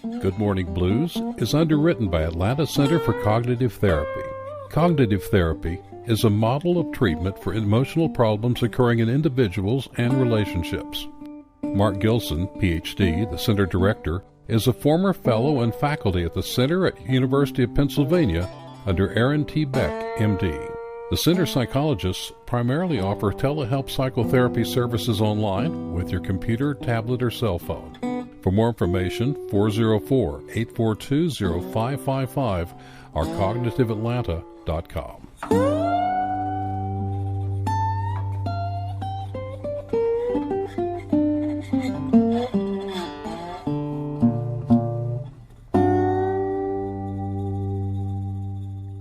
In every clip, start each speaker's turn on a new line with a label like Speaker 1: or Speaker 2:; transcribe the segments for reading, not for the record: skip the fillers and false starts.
Speaker 1: Good Morning Blues is underwritten by Atlanta Center for Cognitive Therapy. Cognitive therapy is a model of treatment for emotional problems occurring in individuals and relationships. Mark Gilson, Ph.D., the center director, is a former fellow and faculty at the center at University of Pennsylvania under Aaron T. Beck, M.D. The center psychologists primarily offer telehealth psychotherapy services online with your computer, tablet, or cell phone. For more information, 404-842-0555 or cognitiveatlanta.com.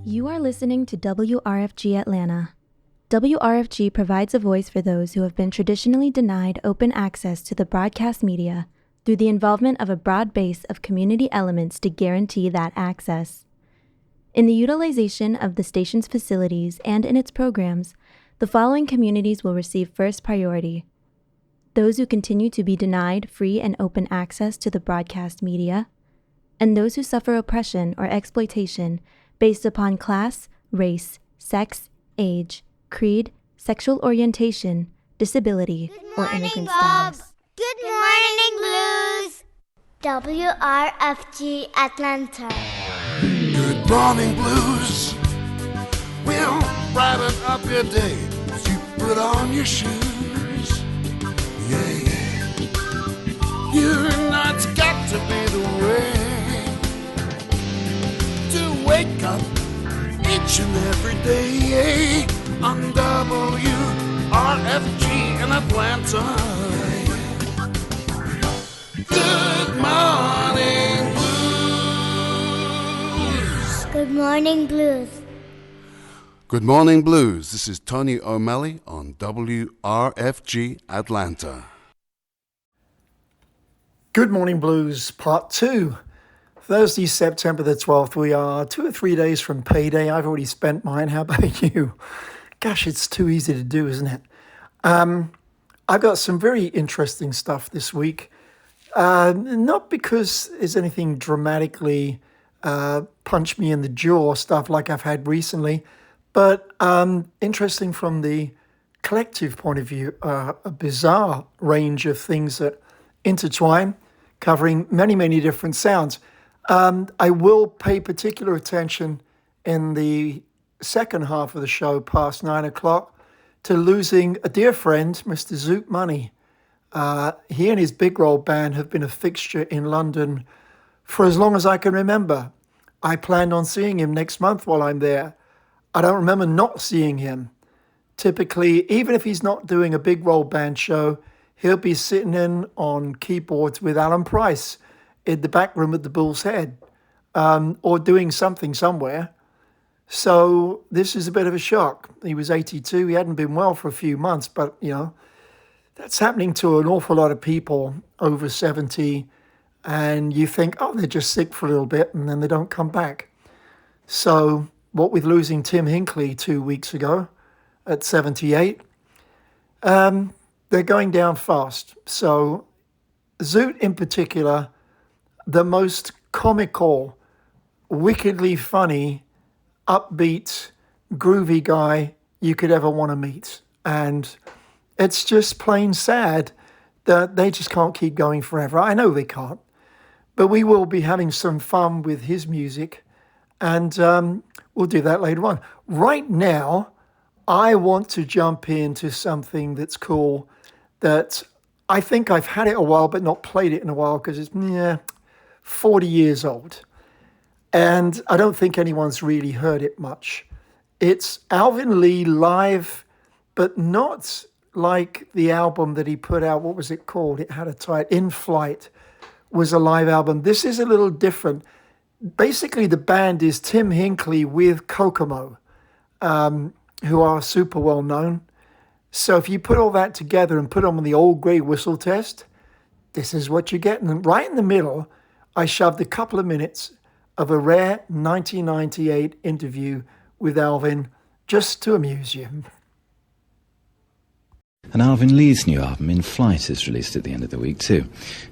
Speaker 2: You are listening to WRFG Atlanta. WRFG provides a voice for those who have been traditionally denied open access to the broadcast media through the involvement of a broad base of community elements to guarantee that access. In the utilization of the station's facilities and in its programs, the following communities will receive first priority: those who continue to be denied free and open access to the broadcast media, and those who suffer oppression or exploitation based upon class, race, sex, age, creed, sexual orientation, disability, or immigrant status.
Speaker 3: Good morning, Blues! WRFG Atlanta.
Speaker 4: Good morning, Blues. We'll brighten up your day as you put on your shoes. Yeah, yeah. You know it's got to be the way to wake up each and every day on WRFG in Atlanta. Good morning, Blues.
Speaker 3: Good morning, Blues.
Speaker 4: Good morning, Blues. This is Tony O'Malley on WRFG Atlanta.
Speaker 5: Good Morning Blues, Part 2. Thursday, September the 12th. We are 2 or 3 days from payday. I've already spent mine. How about you? Gosh, it's too easy to do, isn't it? I've got some very interesting stuff this week. Not because there's anything dramatically punch me in the jaw stuff like I've had recently, but interesting from the collective point of view, a bizarre range of things that intertwine, covering many, many different sounds. I will pay particular attention in the second half of the show, past 9 o'clock, to losing a dear friend, Mr. ZOOT MONEY. He and his big roll band have been a fixture in London for as long as I can remember. I planned on seeing him next month while I'm there. I don't remember not seeing him. Typically, even if he's not doing a big roll band show, he'll be sitting in on keyboards with Alan Price in the back room at the Bull's Head, or doing something somewhere. So this is a bit of a shock. He was 82. He hadn't been well for a few months, but, you know, that's happening to an awful lot of people over 70, and you think, oh, they're just sick for a little bit, and then they don't come back. So what with losing Tim Hinckley 2 weeks ago at 78, they're going down fast. So Zoot in particular, the most comical, wickedly funny, upbeat, groovy guy you could ever want to meet. And it's just plain sad that they just can't keep going forever. I know they can't, but we will be having some fun with his music, and we'll do that later on. Right now, I want to jump into something that's cool, that I think I've had it a while, but not played it in a while because it's 40 years old. And I don't think anyone's really heard it much. It's Alvin Lee live, but not like the album that he put out. What was it called? It had a title. In Flight was a live album. This is a little different. Basically, the band is Tim Hinckley with Kokomo, who are super well known. So if you put all that together and put them on the old grey whistle test, this is what you get. And right in the middle, I shoved a couple of minutes of a rare 1998 interview with Alvin, just to amuse you.
Speaker 6: And Alvin Lee's new album, In Flight, is released at the end of the week too.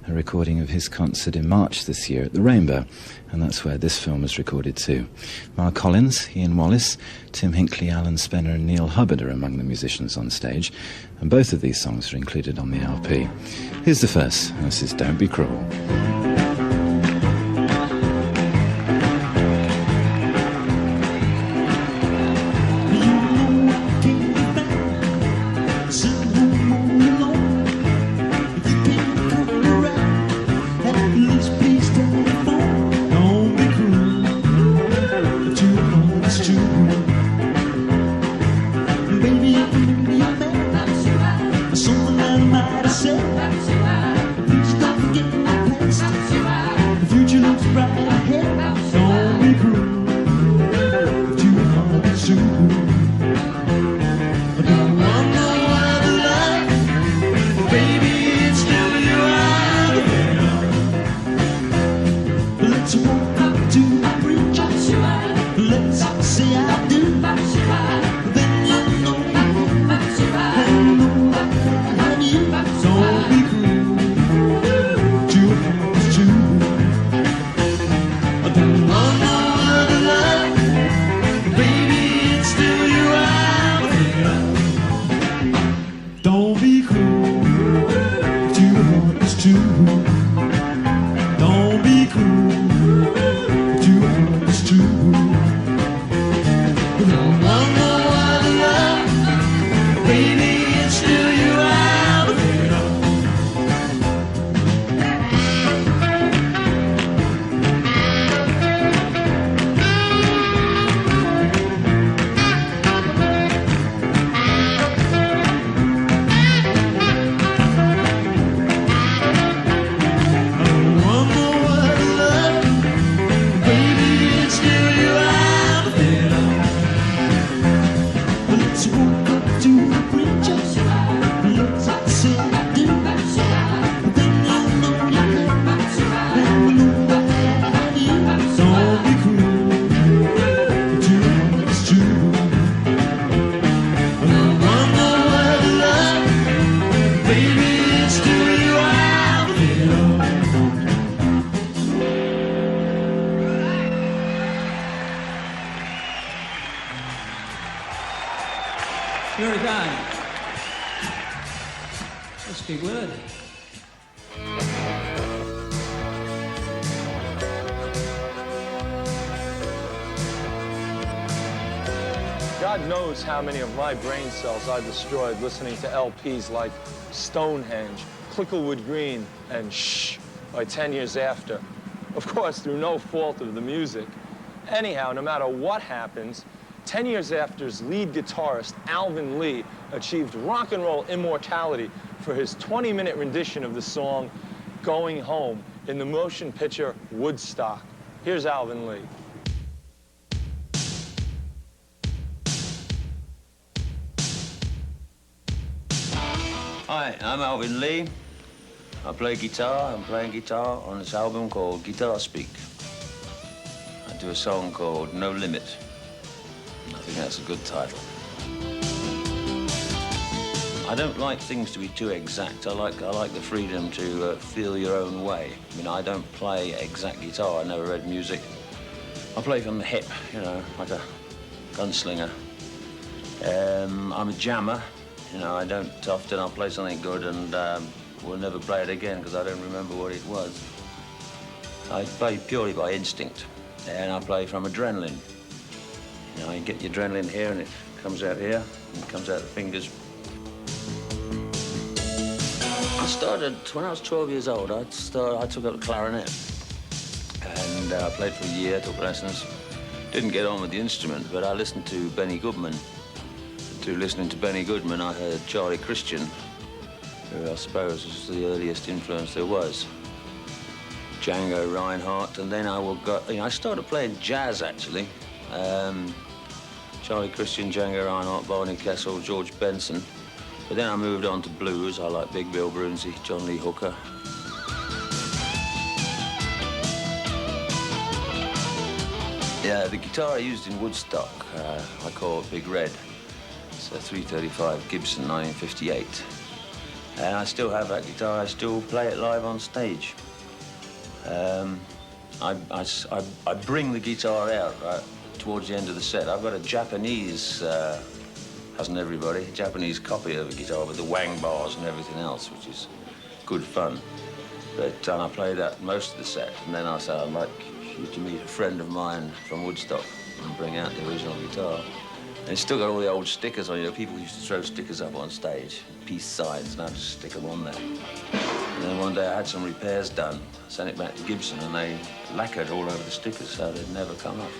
Speaker 6: A recording of his concert in March this year at the Rainbow, and that's where this film was recorded too. Mark Collins, Ian Wallace, Tim Hinckley, Alan Spenner and Neil Hubbard are among the musicians on stage, and both of these songs are included on the LP. Here's the first, and this is Don't Be Cruel.
Speaker 7: Very kind. Let's keep with it.
Speaker 8: God knows how many of my brain cells I destroyed listening to LPs like Stonehenge, Clicklewood Green, and Shh by 10 Years After. Of course, through no fault of the music. Anyhow, no matter what happens, 10 Years After's lead guitarist, Alvin Lee, achieved rock and roll immortality for his 20-minute rendition of the song Going Home in the motion picture Woodstock. Here's Alvin Lee.
Speaker 9: Hi, I'm Alvin Lee. I play guitar. I'm playing guitar on this album called Guitar Speak. I do a song called No Limit. I think that's a good title. I don't like things to be too exact. I like the freedom to feel your own way. I mean, I don't play exact guitar. I never read music. I play from the hip, you know, like a gunslinger. I'm a jammer. You know, I don't often. I'll play something good and we'll never play it again because I don't remember what it was. I play purely by instinct, and I play from adrenaline. You know, you get your adrenaline here and it comes out here, and it comes out the fingers. I started, when I was 12 years old, I took up the clarinet. And I played for a year, took lessons. Didn't get on with the instrument, but I listened to Benny Goodman. Through listening to Benny Goodman, I heard Charlie Christian, who I suppose was the earliest influence there was. Django Reinhardt, and then I started playing jazz, actually. Charlie Christian, Django Reinhardt, Barney Kessel, George Benson. But then I moved on to blues. I like Big Bill Broonzy, John Lee Hooker. Yeah, the guitar I used in Woodstock, I call it Big Red. It's It's a 335 Gibson 1958. And I still have that guitar. I still play it live on stage. I bring the guitar out right towards the end of the set. I've got a Japanese, hasn't everybody, Japanese copy of a guitar with the wang bars and everything else, which is good fun. But I play that most of the set, and then I say I'd like you to meet a friend of mine from Woodstock and bring out the original guitar. And it's still got all the old stickers on. You know, people used to throw stickers up on stage, peace signs, and I just stick them on there. And then one day I had some repairs done, sent it back to Gibson, and they lacquered all over the stickers so they'd never come off.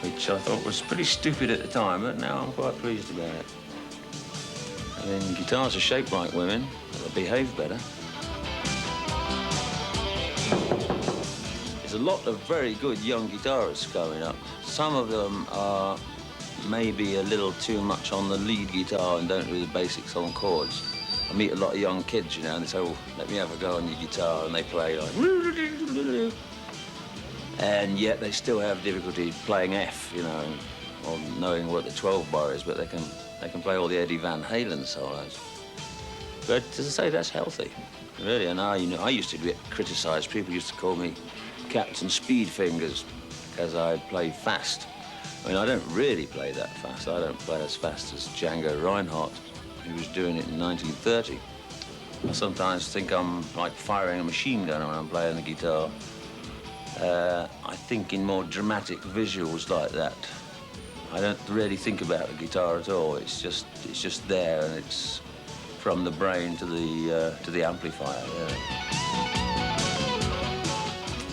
Speaker 9: Which I thought was pretty stupid at the time, but now I'm quite pleased about it. I mean, guitars are shaped like women, but they behave better. There's a lot of very good young guitarists coming up. Some of them are maybe a little too much on the lead guitar and don't do the basics on chords. I meet a lot of young kids, you know, and they say, oh, let me have a go on your guitar, and they play like... And yet they still have difficulty playing F, you know, or knowing what the 12 bar is, but they can play all the Eddie Van Halen solos. But as I say, that's healthy, really. And I used to get criticised. People used to call me Captain Speed Fingers because I played fast. I mean, I don't really play that fast. I don't play as fast as Django Reinhardt, who was doing it in 1930. I sometimes think I'm like firing a machine gun when I'm playing the guitar. I think in more dramatic visuals like that. I don't really think about the guitar at all. It's just there, and it's from the brain to the amplifier. Yeah.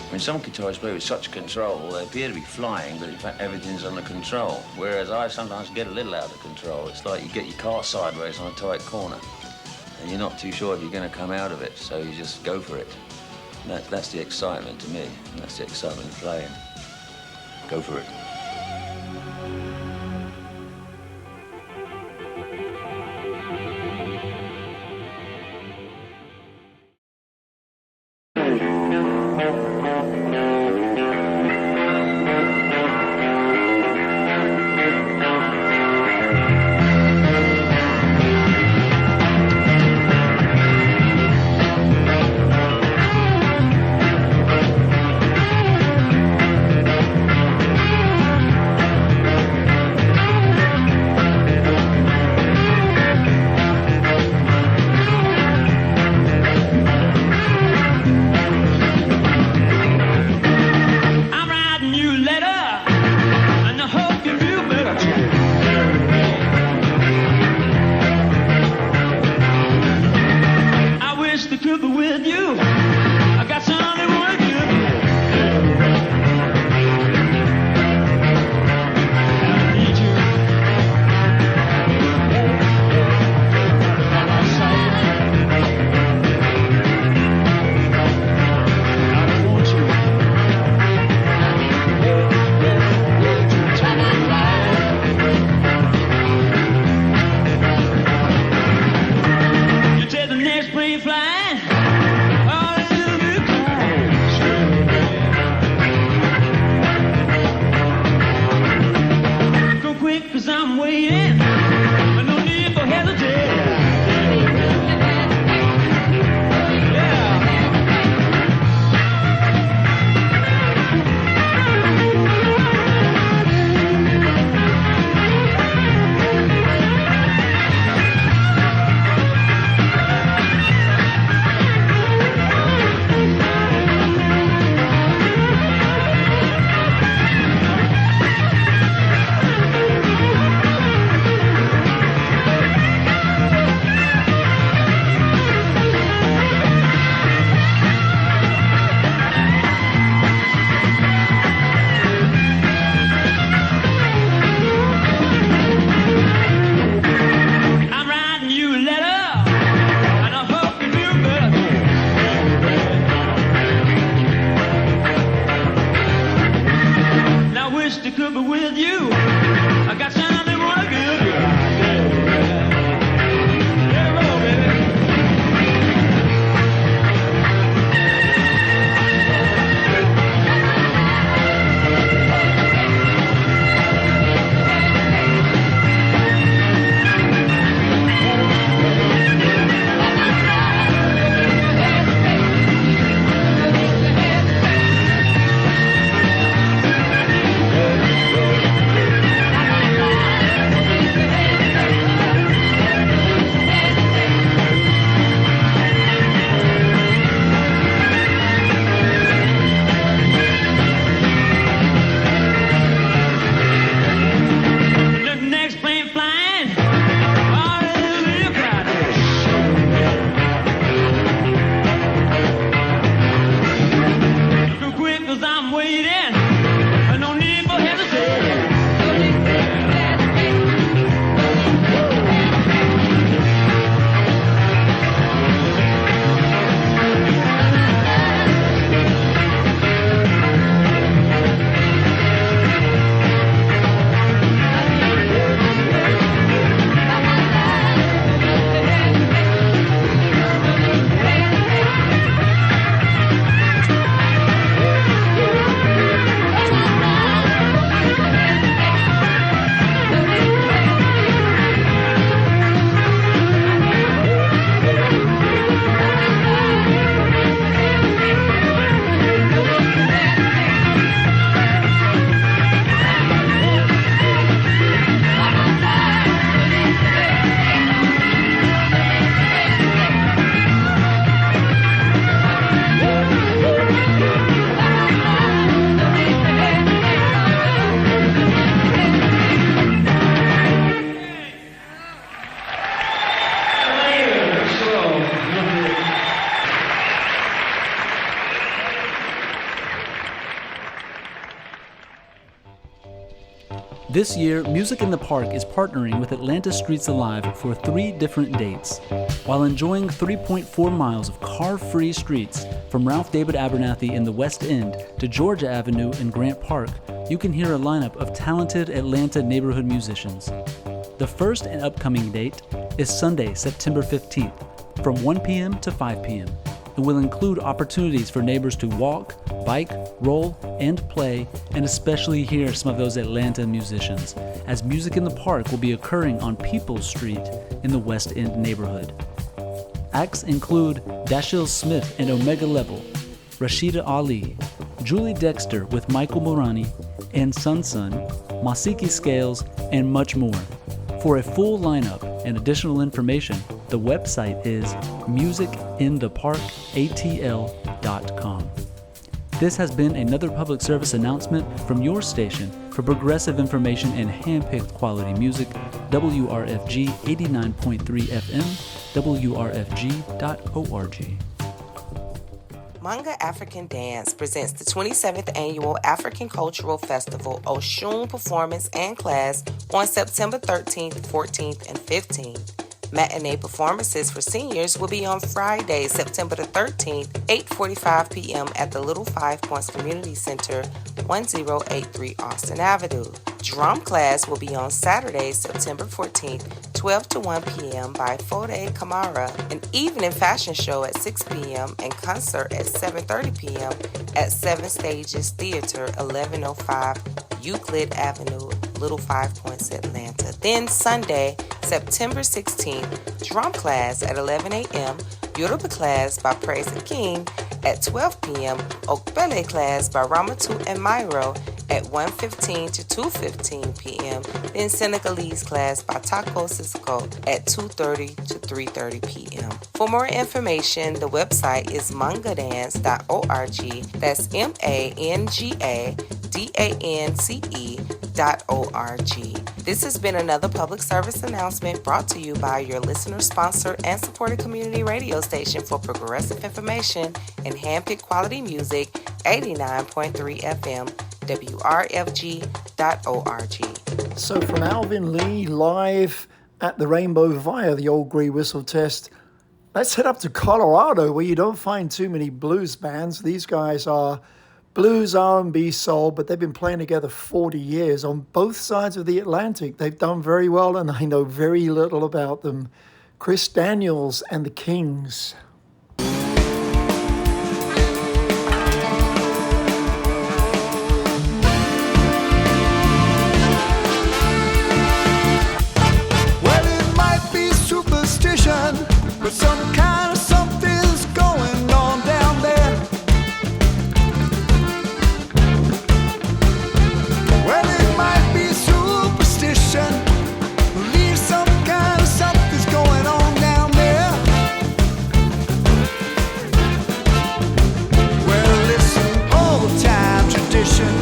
Speaker 9: I mean, some guitarists play with such control, they appear to be flying, but in fact everything's under control. Whereas I sometimes get a little out of control. It's like you get your car sideways on a tight corner, and you're not too sure if you're going to come out of it, so you just go for it. That's the excitement to me. That's the excitement of playing. Go for it.
Speaker 10: This year, Music in the Park is partnering with Atlanta Streets Alive for 3 different dates. While enjoying 3.4 miles of car-free streets from Ralph David Abernathy in the West End to Georgia Avenue in Grant Park, you can hear a lineup of talented Atlanta neighborhood musicians. The first and upcoming date is Sunday, September 15th, from 1 p.m. to 5 p.m. and will include opportunities for neighbors to walk, bike, roll, and play, and especially hear some of those Atlanta musicians, as Music in the Park will be occurring on Peoples Street in the West End neighborhood. Acts include Dashiell Smith and Omega Level, Rashida Ali, Julie Dexter with Michael Morani, and Sun Sun, Masiki Scales, and much more. For a full lineup and additional information, the website is musicintheparkatl.com. This has been another public service announcement from your station for progressive information and hand-picked quality music, WRFG 89.3 FM, WRFG.org.
Speaker 11: Manga African Dance presents the 27th Annual African Cultural Festival Oshun Performance and Class on September 13th, 14th, and 15th. Matinee performances for seniors will be on Friday, September the 13th, 8:45 p.m. at the Little Five Points Community Center, 1083 Austin Avenue. Drum class will be on Saturday, September 14th, 12 to 1 p.m. by Fode Kamara, an evening fashion show at 6 p.m. and concert at 7:30 p.m. at 7 Stages Theater, 1105 Euclid Avenue, Little Five Points, Atlanta. Then Sunday, September 16th, drum class at 11 a.m., Yoruba class by Praise the King at 12 p.m., Okpele class by Ramatu and Myro at 1:15 to 2:15 p.m., then Senegalese class by Taco Cisco at 2:30 to 3:30 p.m. For more information, the website is mangadance.org. That's MANGADANCE.org. This has been another public service announcement brought to you by your listener-sponsored and supported community radio station for progressive information and hand-picked quality music, 89.3 FM, WRFG.org.
Speaker 5: So from Alvin Lee, live at the Rainbow via the Old Grey Whistle Test, let's head up to Colorado, where you don't find too many blues bands. These guys are blues, R&B, soul, but they've been playing together 40 years on both sides of the Atlantic. They've done very well, and I know very little about them. Chris Daniels and the Kings.
Speaker 4: Well, it might be superstition, but some kind of something's going on down there. Well, it might be superstition, believe some kind of something's going on down there. Well, listen, old time tradition,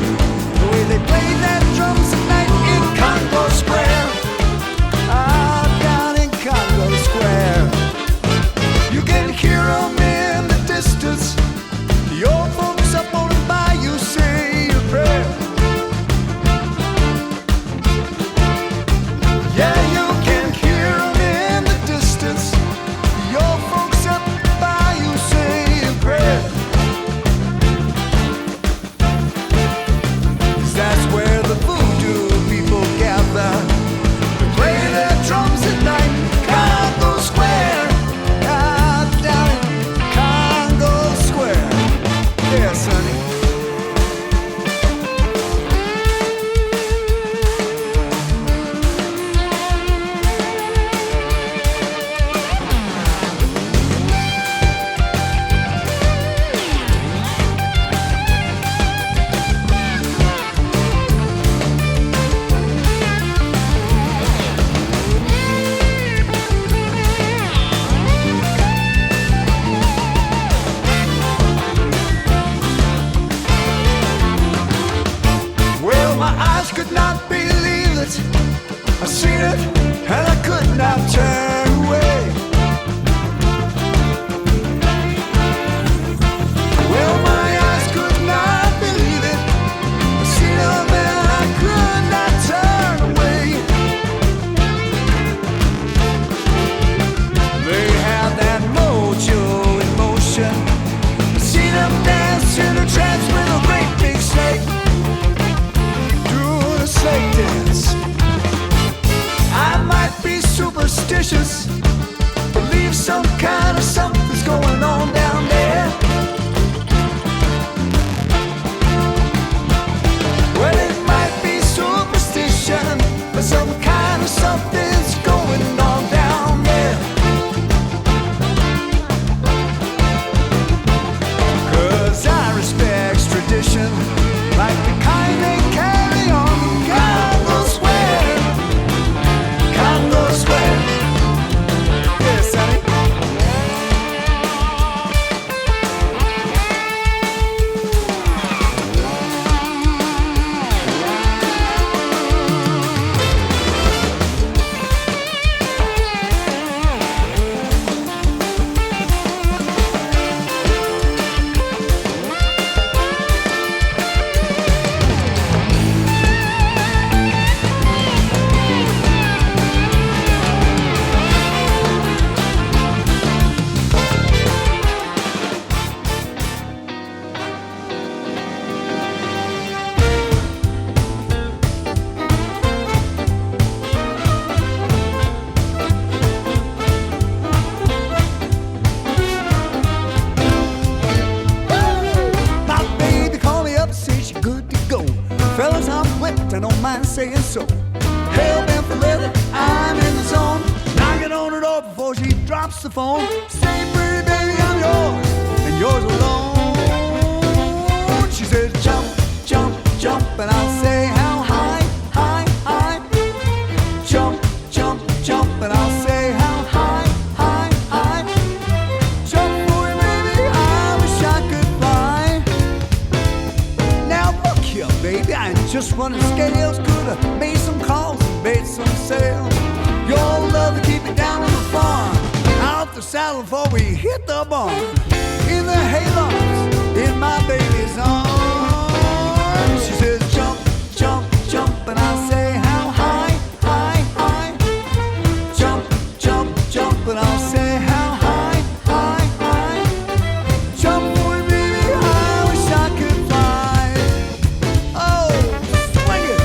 Speaker 4: the way they play that drums at night in Congo Square. Ah, down in Congo Square. You can hear them in the distance. The old folks up on the bayou say a prayer. Yeah, you can hear them in the distance. The old folks up the bayou say a prayer.
Speaker 12: freedom dance in a trance with a great big snake. Do the snake dance. I might be superstitious, believe some kind of something's going on down there. Well, it might be superstition, but some kind of something's going on down there. 'Cause I respect tradition, like the kind they carry on. God knows where, God knows where. Yes, honey. My baby called me up and said she's good to go. Fellas, I'm whipped, I don't mind saying so. Hell bent for leather, I'm in the zone. Knocking on her door before she drops the phone. Say, pretty baby, I'm yours, and yours alone. She says, jump, jump, jump, and I'll say, how high, high, high. Jump, jump, jump, and I'll say, how high, high, high. Jump for me, baby, I wish I could fly. Now look here, baby, I ain't just running scales. Could've made some calls and made some sales. Your love to keep it down on the farm. Out the saddle before we hit the barn. In the haylofts, in my baby's arms. She says, jump, jump, jump, and I'll say, how high, high, high. Jump, jump, jump, and I'll say, how high, high, high. Jump for me, baby, I wish I could fly. Oh, swing it.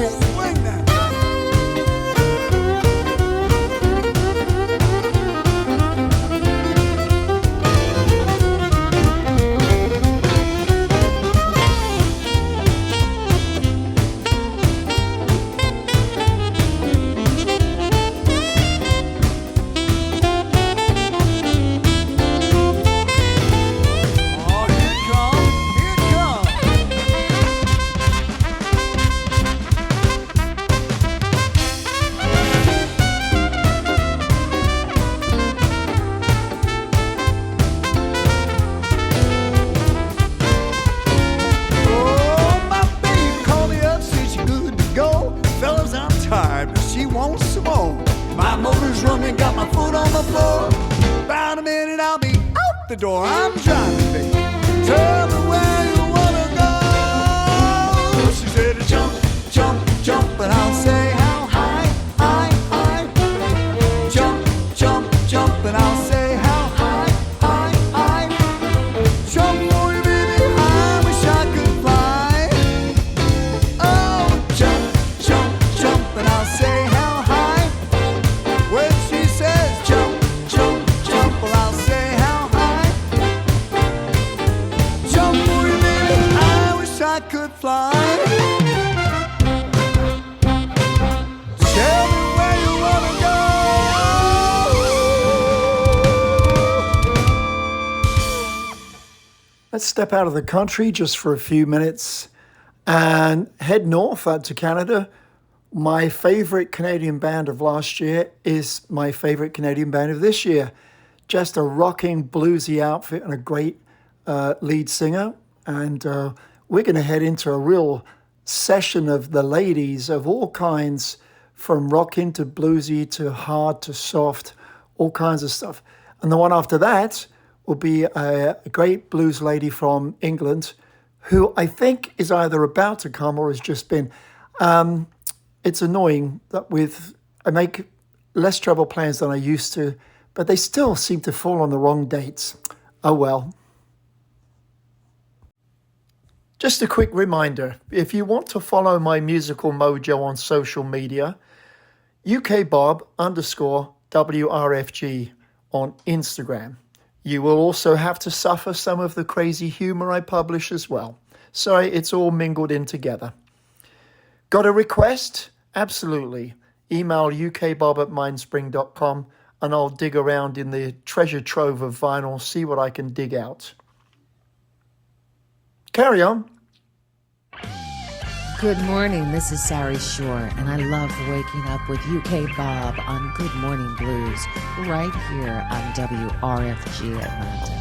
Speaker 12: Swing that. Oh, here it comes, here it comes. Oh, my baby called me up, said she good to go. Fellas, I'm tired, but she wants some more. My motor's running, got my foot on the floor. About a minute, I'll be out the door. I'm driving, baby. Tell me where you wanna go. She said, jump, jump, jump, and I'll say, how high, high, high. Jump, jump, jump, and I'll say, how high, high, high. Jump for me, baby, I wish I could fly. Oh, jump, jump, jump, and I'll say, how high. When she says, jump, jump, jump, well, I'll say, how high. Jump for you, baby, I wish I could fly. Tell me where you wanna go.
Speaker 5: Let's step out of the country just for a few minutes and head north out to Canada. My favorite Canadian band of last year is my favorite Canadian band of this year. Just a rocking bluesy outfit and a great lead singer. And we're going to head into a real session of the ladies of all kinds, from rocking to bluesy to hard to soft, all kinds of stuff. And the one after that will be a great blues lady from England who I think is either about to come or has just been. It's annoying that I make less travel plans than I used to, but they still seem to fall on the wrong dates. Oh well. Just a quick reminder, if you want to follow my musical mojo on social media, UKBob_WRFG on Instagram. You will also have to suffer some of the crazy humor I publish as well. Sorry, it's all mingled in together. Got a request? Absolutely. Email ukbob@mindspring.com and I'll dig around in the treasure trove of vinyl, see what I can dig out. Carry on.
Speaker 13: Good morning, this is Sari Shore, and I love waking up with UK Bob on Good Morning Blues, right here on WRFG Atlanta.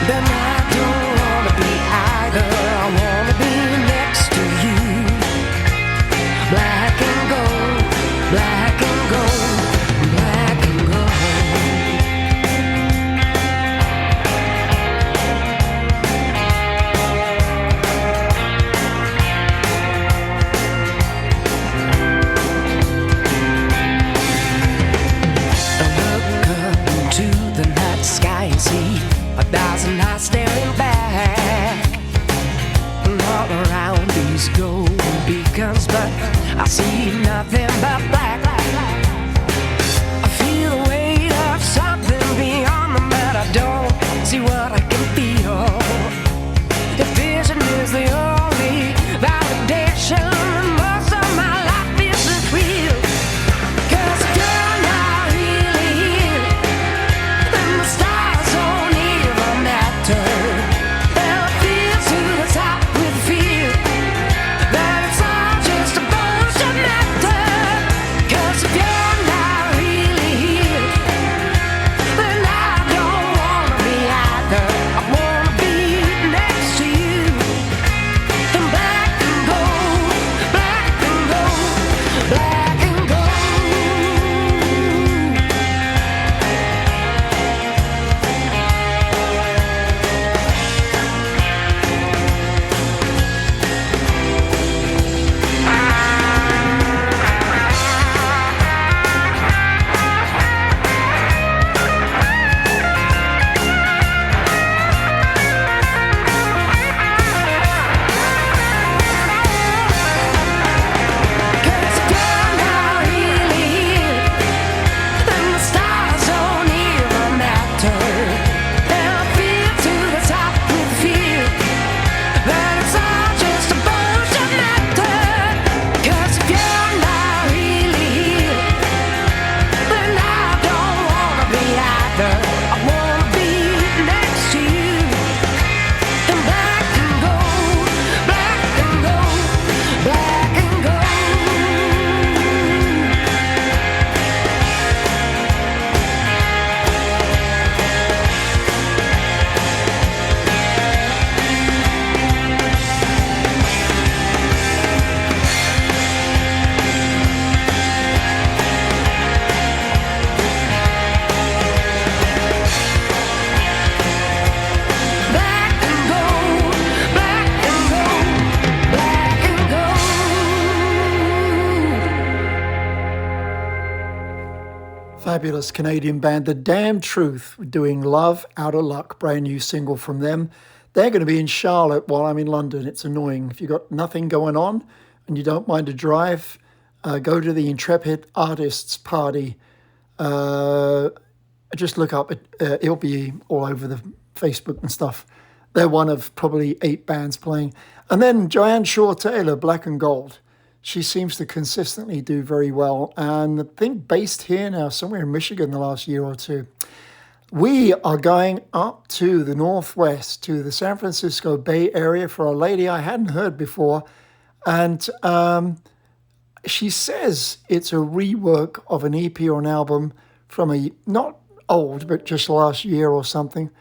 Speaker 12: Then I don't
Speaker 5: fabulous Canadian band, The Damn Truth, doing Love Out of Luck, brand new single from them. They're going to be in Charlotte while I'm in London. It's annoying. If you've got nothing going on and you don't mind a drive, go to the Intrepid Artists Party. Just look up, it'll be all over the Facebook and stuff. They're one of probably 8 bands playing. And then JOANN SHAW TAYL0R, Black and Gold. She seems to consistently do very well. And I think based here now, somewhere in Michigan the last year or two. We are going up to the Northwest, to the San Francisco Bay Area for a lady I hadn't heard before. And she says it's a rework of an EP or an album from a, not old, but just last year or something.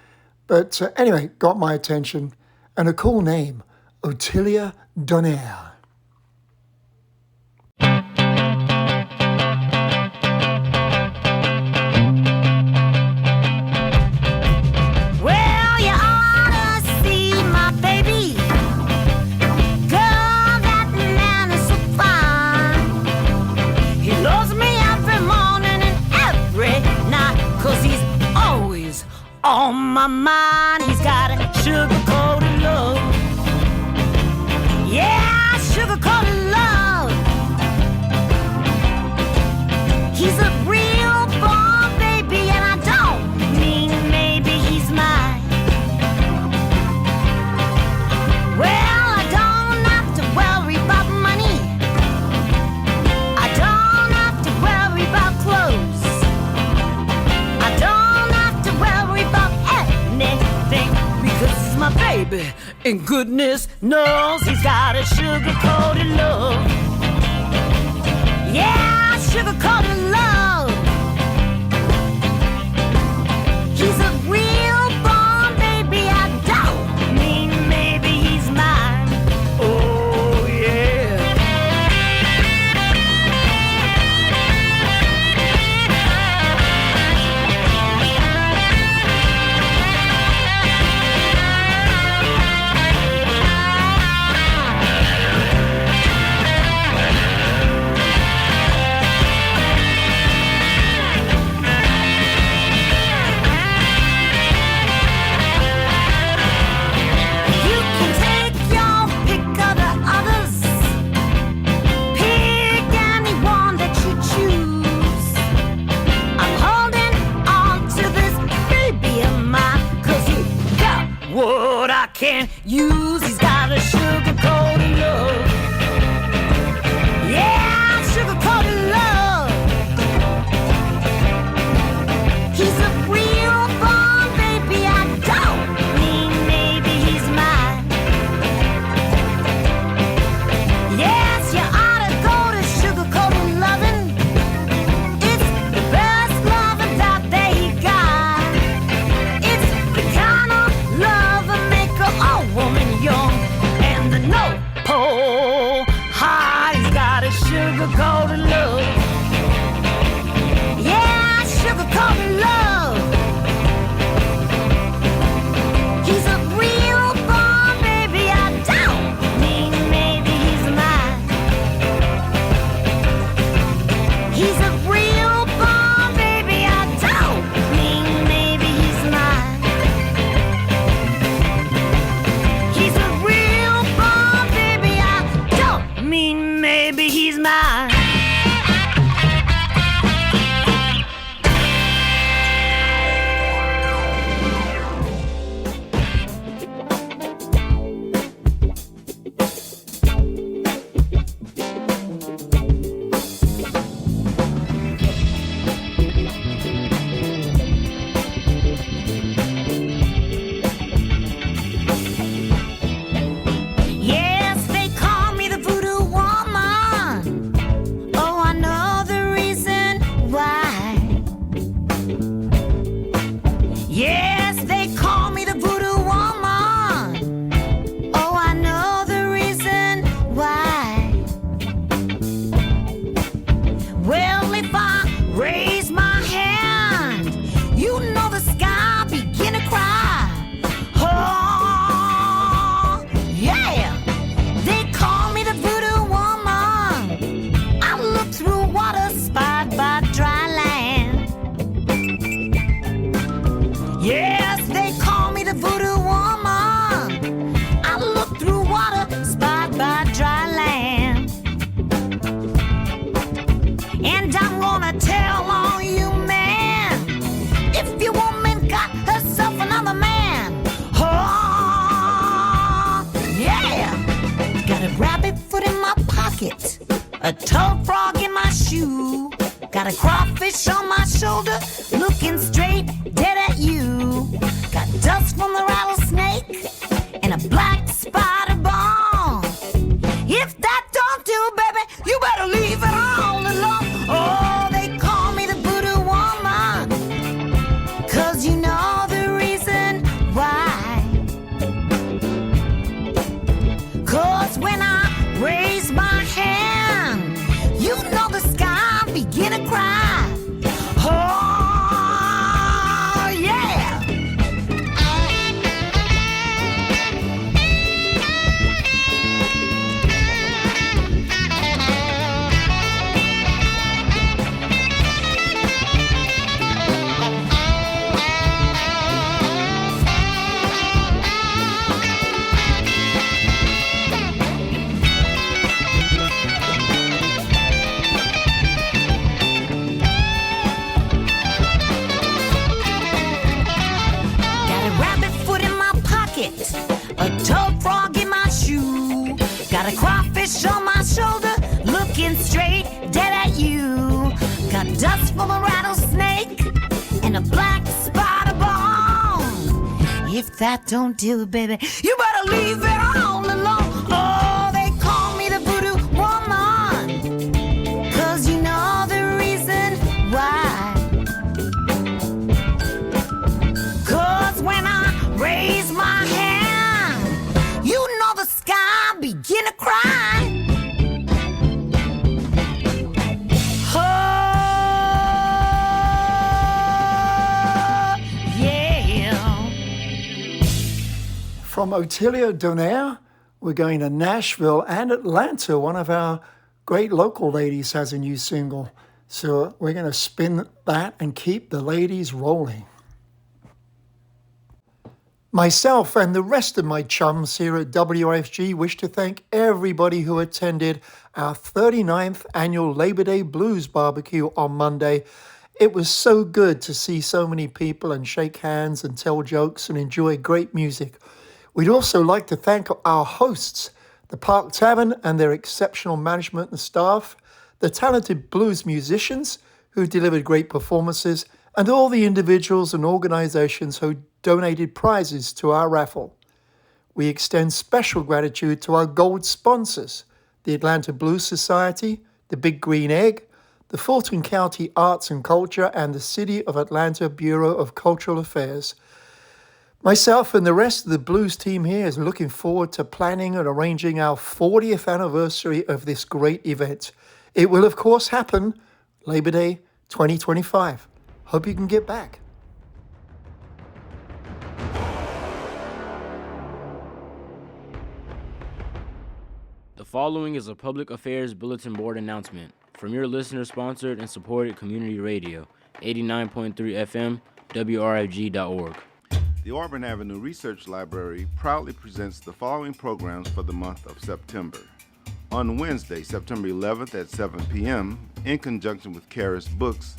Speaker 5: But anyway, got my attention. And a cool name, OTILIA DONAIRE.
Speaker 14: On my mind, he's got a sugar-coated love. Yeah, sugar-coated love. He's a real born baby, and I don't mean maybe he's mine. Well, I don't have to worry about money. I don't have to worry about clothes. I don't have to worry about anything because he's my baby, and goodness knows he's got a sugar-coated love. Yeah, sugar-coated love. He's a real born baby, I don't mean maybe he's mine. Oh yeah. What I can use, he's got a sugar-coated love. Yeah, sugar-coated love. He's a real born baby, I don't mean maybe he's mine. Yes, you ought to go to sugar-coated loving. It's the best loving that they got. It's the kind of love a woman young, and the no a toad frog in my shoe. Got a crawfish on my shoulder, looking straight dead at you. Got dust from the rattlesnake and a black spider bomb. If that don't do, baby, you better leave it all alone. Oh, they call me the voodoo woman, 'cause you know the reason why. 'Cause when I raise my hand, you know the sky begin to cry. Oh, yeah. A toad frog in my shoe. Got a crawfish on my shoulder, looking straight dead at you. Got dust from a rattlesnake and a black spider bomb. If that don't do it, baby, you better leave it all alone. Oh, they call me the voodoo woman, 'cause you know the reason why. 'Cause when I raise my hand, you know the sky begin to cry. Oh, yeah.
Speaker 5: From OTILIA, DONAIRE, we're going to Nashville and Atlanta. One of our great local ladies has a new single. So we're going to spin that and keep the ladies rolling. Myself and the rest of my chums here at WRFG wish to thank everybody who attended our 39th annual Labor Day Blues Barbecue on Monday. It was so good to see so many people and shake hands and tell jokes and enjoy great music. We'd also like to thank our hosts, the Park Tavern and their exceptional management and staff, the talented blues musicians who delivered great performances, and all the individuals and organizations who donated prizes to our raffle. We extend special gratitude to our gold sponsors, the Atlanta Blues Society, the Big Green Egg, the Fulton County Arts and Culture, and the City of Atlanta Bureau of Cultural Affairs. Myself and the rest of the blues team here is looking forward to planning and arranging our 40th anniversary of this great event. It will, of course, happen Labor Day 2025. Hope you can get back.
Speaker 15: The following is a public affairs bulletin board announcement from your listener-sponsored and supported community radio, 89.3 FM, WRFG.org.
Speaker 16: The Auburn Avenue Research Library proudly presents the following programs for the month of September. On Wednesday, September 11th at 7 p.m., in conjunction with Karis Books,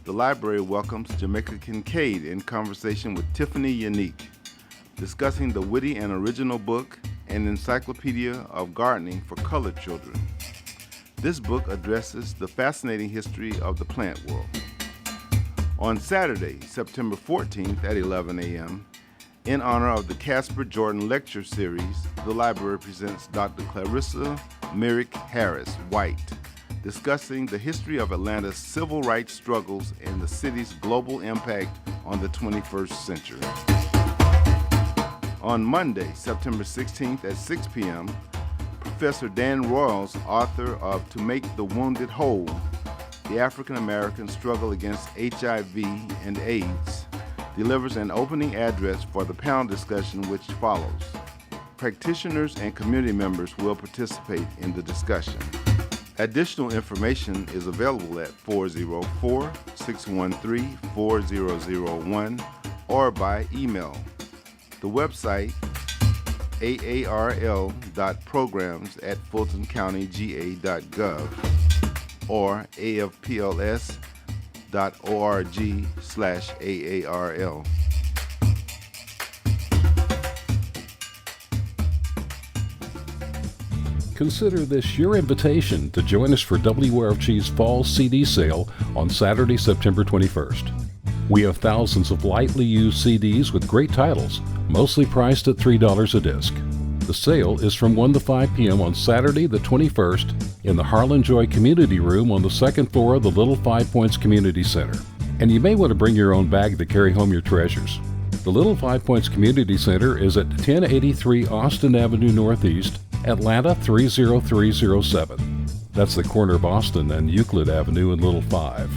Speaker 16: the library welcomes Jamaica Kincaid in conversation with Tiffany Unique, discussing the witty and original book, An Encyclopedia of Gardening for Colored Children. This book addresses the fascinating history of the plant world. On Saturday, September 14th at 11 a.m., in honor of the Casper Jordan Lecture Series, the library presents Dr. Clarissa Myrick Harris White, discussing the history of Atlanta's civil rights struggles and the city's global impact on the 21st century. On Monday, September 16th at 6 p.m., Professor Dan Royals, author of To Make the Wounded Whole, The African American Struggle Against HIV and AIDS, delivers an opening address for the panel discussion which follows. Practitioners and community members will participate in the discussion. Additional information is available at 404-613-4001 or by email. The website aarl.programs@fultoncountyga.gov or afpls.org/AARL.
Speaker 1: Consider this your invitation to join us for WRFG's Fall CD sale on Saturday, September 21st. We have thousands of lightly used CDs with great titles, mostly priced at $3 a disc. The sale is from 1 to 5 p.m. on Saturday the 21st in the Harlan Joy Community Room on the second floor of the Little Five Points Community Center. And you may want to bring your own bag to carry home your treasures. The Little Five Points Community Center is at 1083 Austin Avenue Northeast, Atlanta 30307. That's the corner of Austin and Euclid Avenue in Little Five.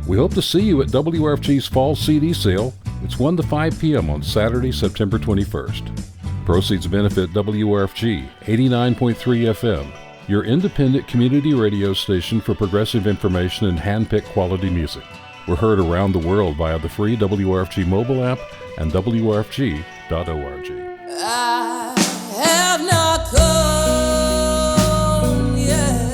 Speaker 1: We hope to see you at WRFG's Fall CD sale. It's 1 to 5 p.m. on Saturday, September 21st. Proceeds benefit WRFG 89.3 FM, your independent community radio station for progressive information and hand-picked quality music. We're heard around the world via the free WRFG mobile app and WRFG.org.
Speaker 17: I have not come yet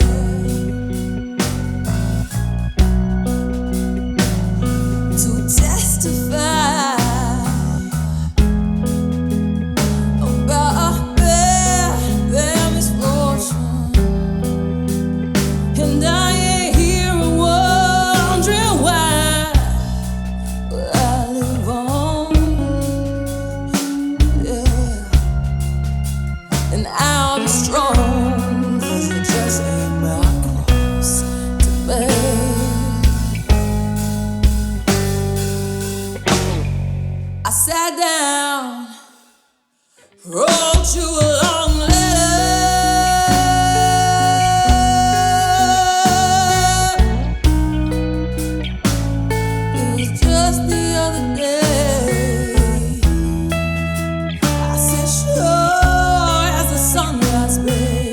Speaker 17: to testify about their misfortune, and I ain't here wondering why, but I live on, yeah, and I'll be strong, 'cause it just ain't my cross to bear. I sat down, wrote you a long letter. It was just the other day. I said, sure as the sunrise, babe.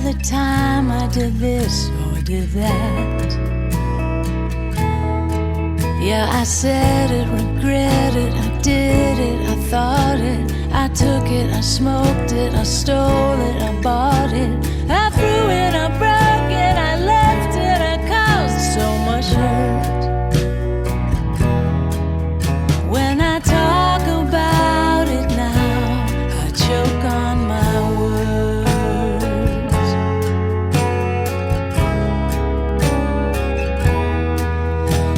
Speaker 17: other time I did this or did that. Yeah, I said it, regret it, I did it, I thought it, I took it, I smoked it, I stole it, I bought it, I threw it, I broke it, I left it, I caused so much hurt. When I talk about it now, I choke on my words.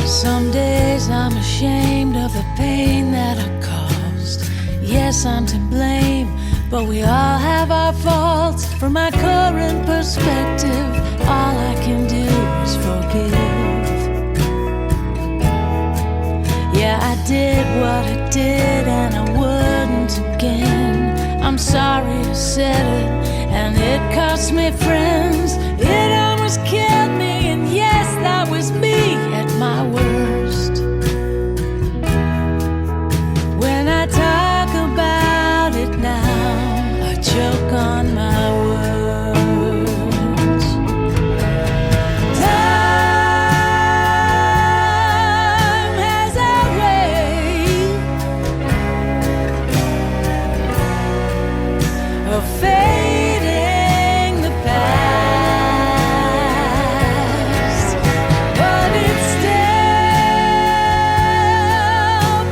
Speaker 17: Some days I'm ashamed of the pain that I caused. Yes, I'm to blame, but we all have our faults. From my current perspective, all I can do is forgive. Yeah, I did what I did and I wouldn't again. I'm sorry I said it and it cost me friends. It almost killed me, and yes, that was me at my worst. When I talk about it now, I choke on my words. Time has a way of fading the past, but it's still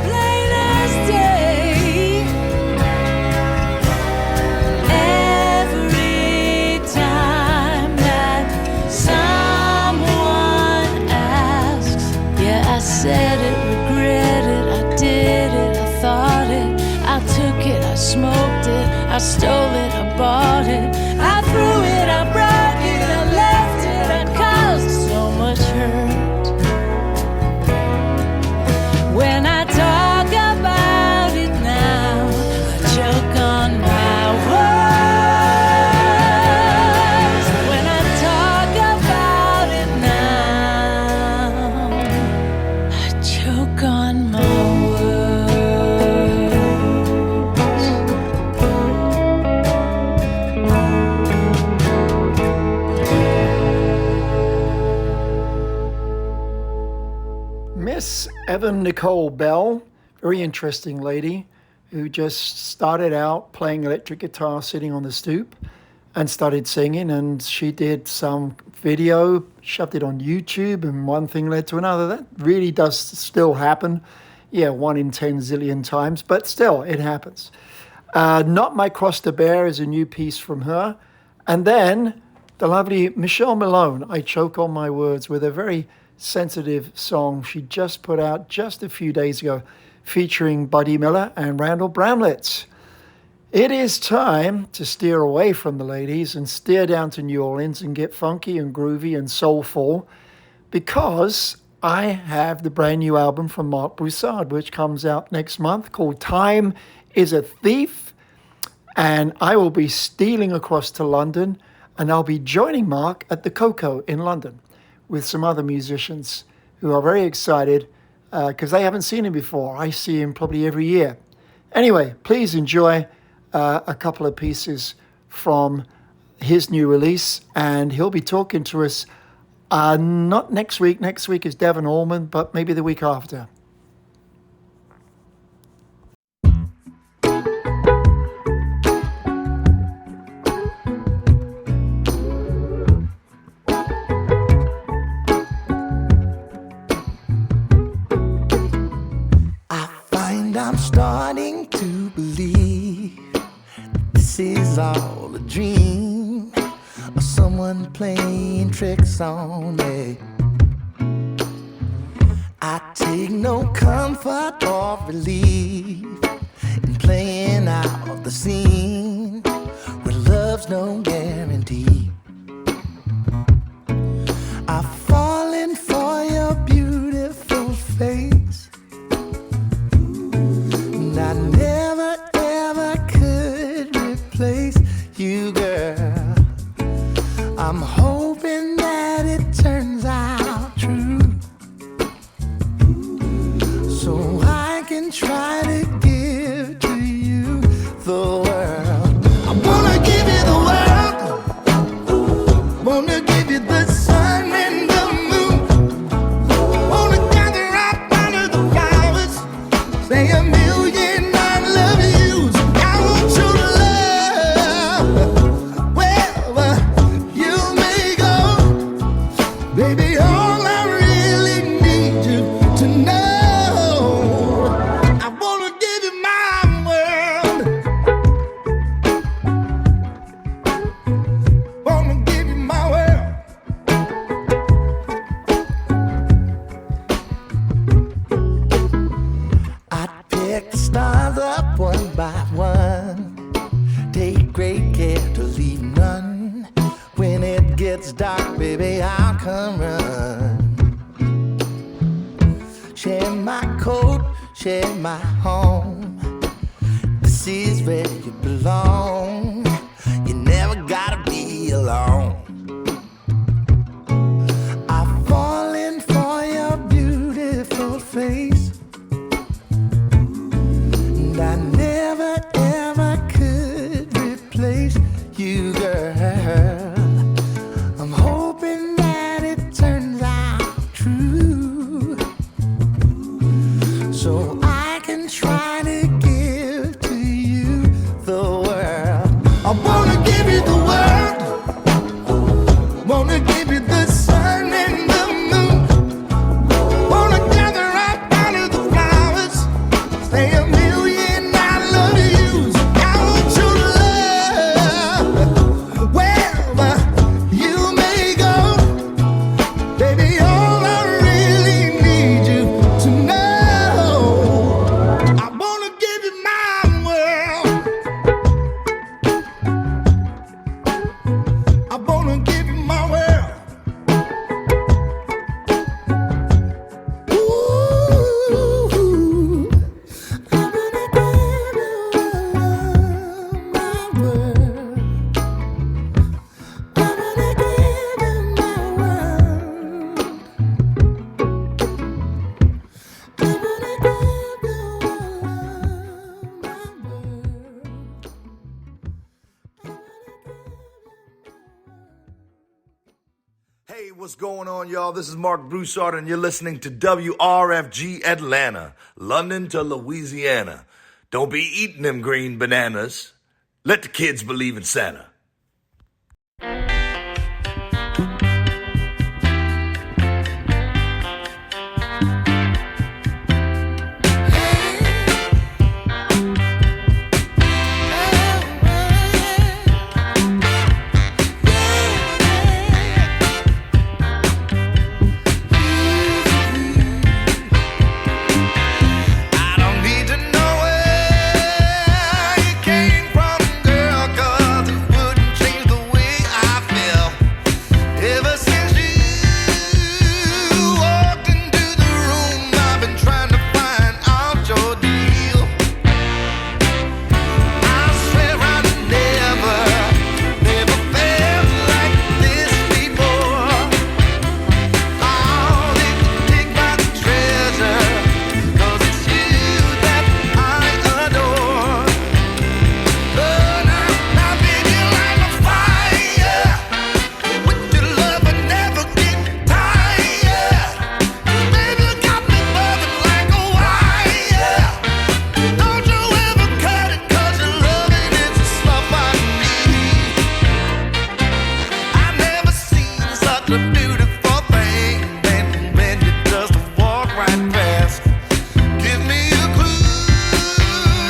Speaker 17: plain as day. Every time that someone asks, yeah, I said it, regret it, I did it, I thought it, I took it, I smoked it, I stole it, I bought it, I threw it, I broke it, I left it, I caused so much hurt. When I talk about it now, I choke on my words. When I talk about it now, I choke on my
Speaker 5: Miss Evan Nicole Bell, very interesting lady who just started out playing electric guitar sitting on the stoop and started singing, and she did some video, shoved it on YouTube, and one thing led to another. That really does still happen. Yeah, 1 in 10 zillion times, but still, it happens. Not My Cross to Bear is a new piece from her. And then the lovely Michelle Malone, I Choke on My Words, with a very sensitive song she just put out just a few days ago, featuring Buddy Miller and Randall Bramlett. It is time to steer away from the ladies and steer down to New Orleans and get funky and groovy and soulful, because I have the brand new album from Marc Broussard, which comes out next month, called Time is a Thief. And I will be stealing across to London, and I'll be joining Marc at the Coco in London with some other musicians who are very excited because they haven't seen him before. I see him probably every year. Anyway, please enjoy a couple of pieces from his new release, and he'll be talking to us not next week. Next week is Devon Allman, but maybe the week after.
Speaker 12: I'm starting to believe this is all a dream, or someone playing tricks on me. I take no comfort or relief in playing out the scene where love's no guarantee. I've fallen for your beautiful face, and I never ever could replace you, girl. I'm hoping that it turns out true, so I can try to give to you the world. I wanna give you the world.
Speaker 18: gets dark, baby, I'll come run. Share my coat, share my home. This is where you belong. You never gotta be alone. I've fallen for your beautiful face, and I never ever could replace you, girl. I'm hoping that it turns out true, so I can try to give to you the world. I wanna give you the world, wanna give you the sun and the moon, wanna gather up out of the flowers, say a million I love yous. I want your love wherever you may go, baby. All I really need you to know, I wanna give you my world. I wanna give you my world. Ooh, I wanna give you my world. I wanna give you my world. I wanna give you
Speaker 19: Hey, what's going on, y'all? This is Mark Broussard, and you're listening to WRFG Atlanta, London to Louisiana. Don't be eating them green bananas. Let the kids believe in Santa.
Speaker 18: I don't need to know where you came from, girl, 'cause it wouldn't change the way I feel. Ever since you walked into the room, I've been trying to find out your deal. I swear I never felt like this before. Oh, they take my treasure, 'cause it's you that I adore. Burn out, baby, like a fire. With your love, I never get tired. Baby, you got me buzzing like a wire. Don't you ever cut it, 'cause your loving is the stuff I need. I've never seen such a beautiful thing than when you just walk right past. Give me a clue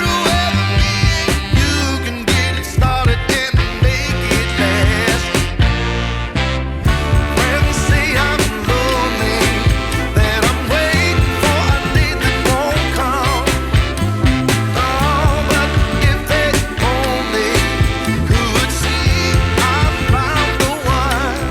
Speaker 18: to where me and you can get it started and make it last. Friends say I'm lonely, that I'm waiting for a day that won't come. Oh, but if they only could see I found the one.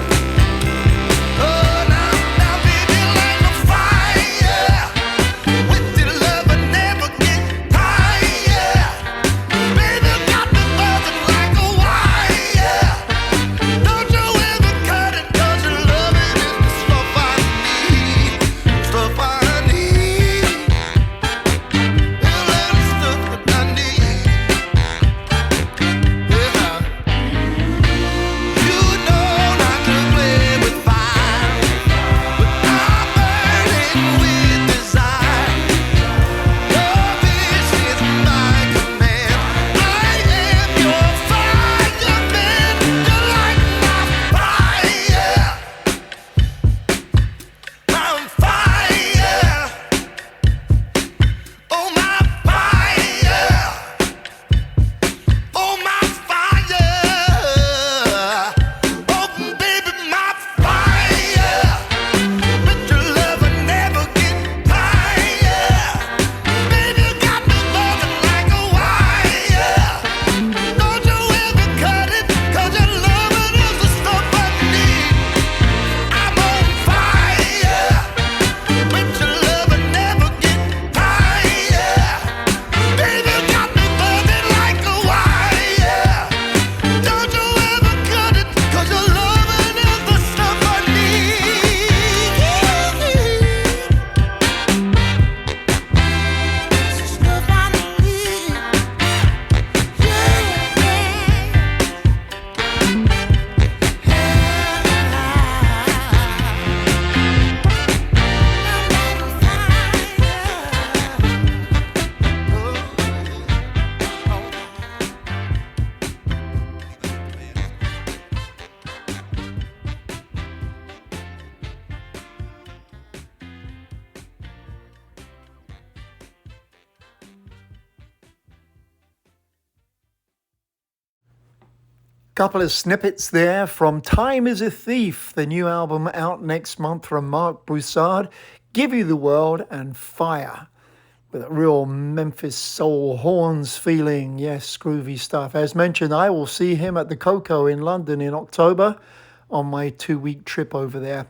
Speaker 5: Couple of snippets there from Time is a Thief, the new album out next month from MARC, BROUSSARD, Give You the World and Fire, with a real Memphis soul horns feeling. Yes, groovy stuff. As mentioned, I will see him at the Coco in London in October on my 2-week trip over there.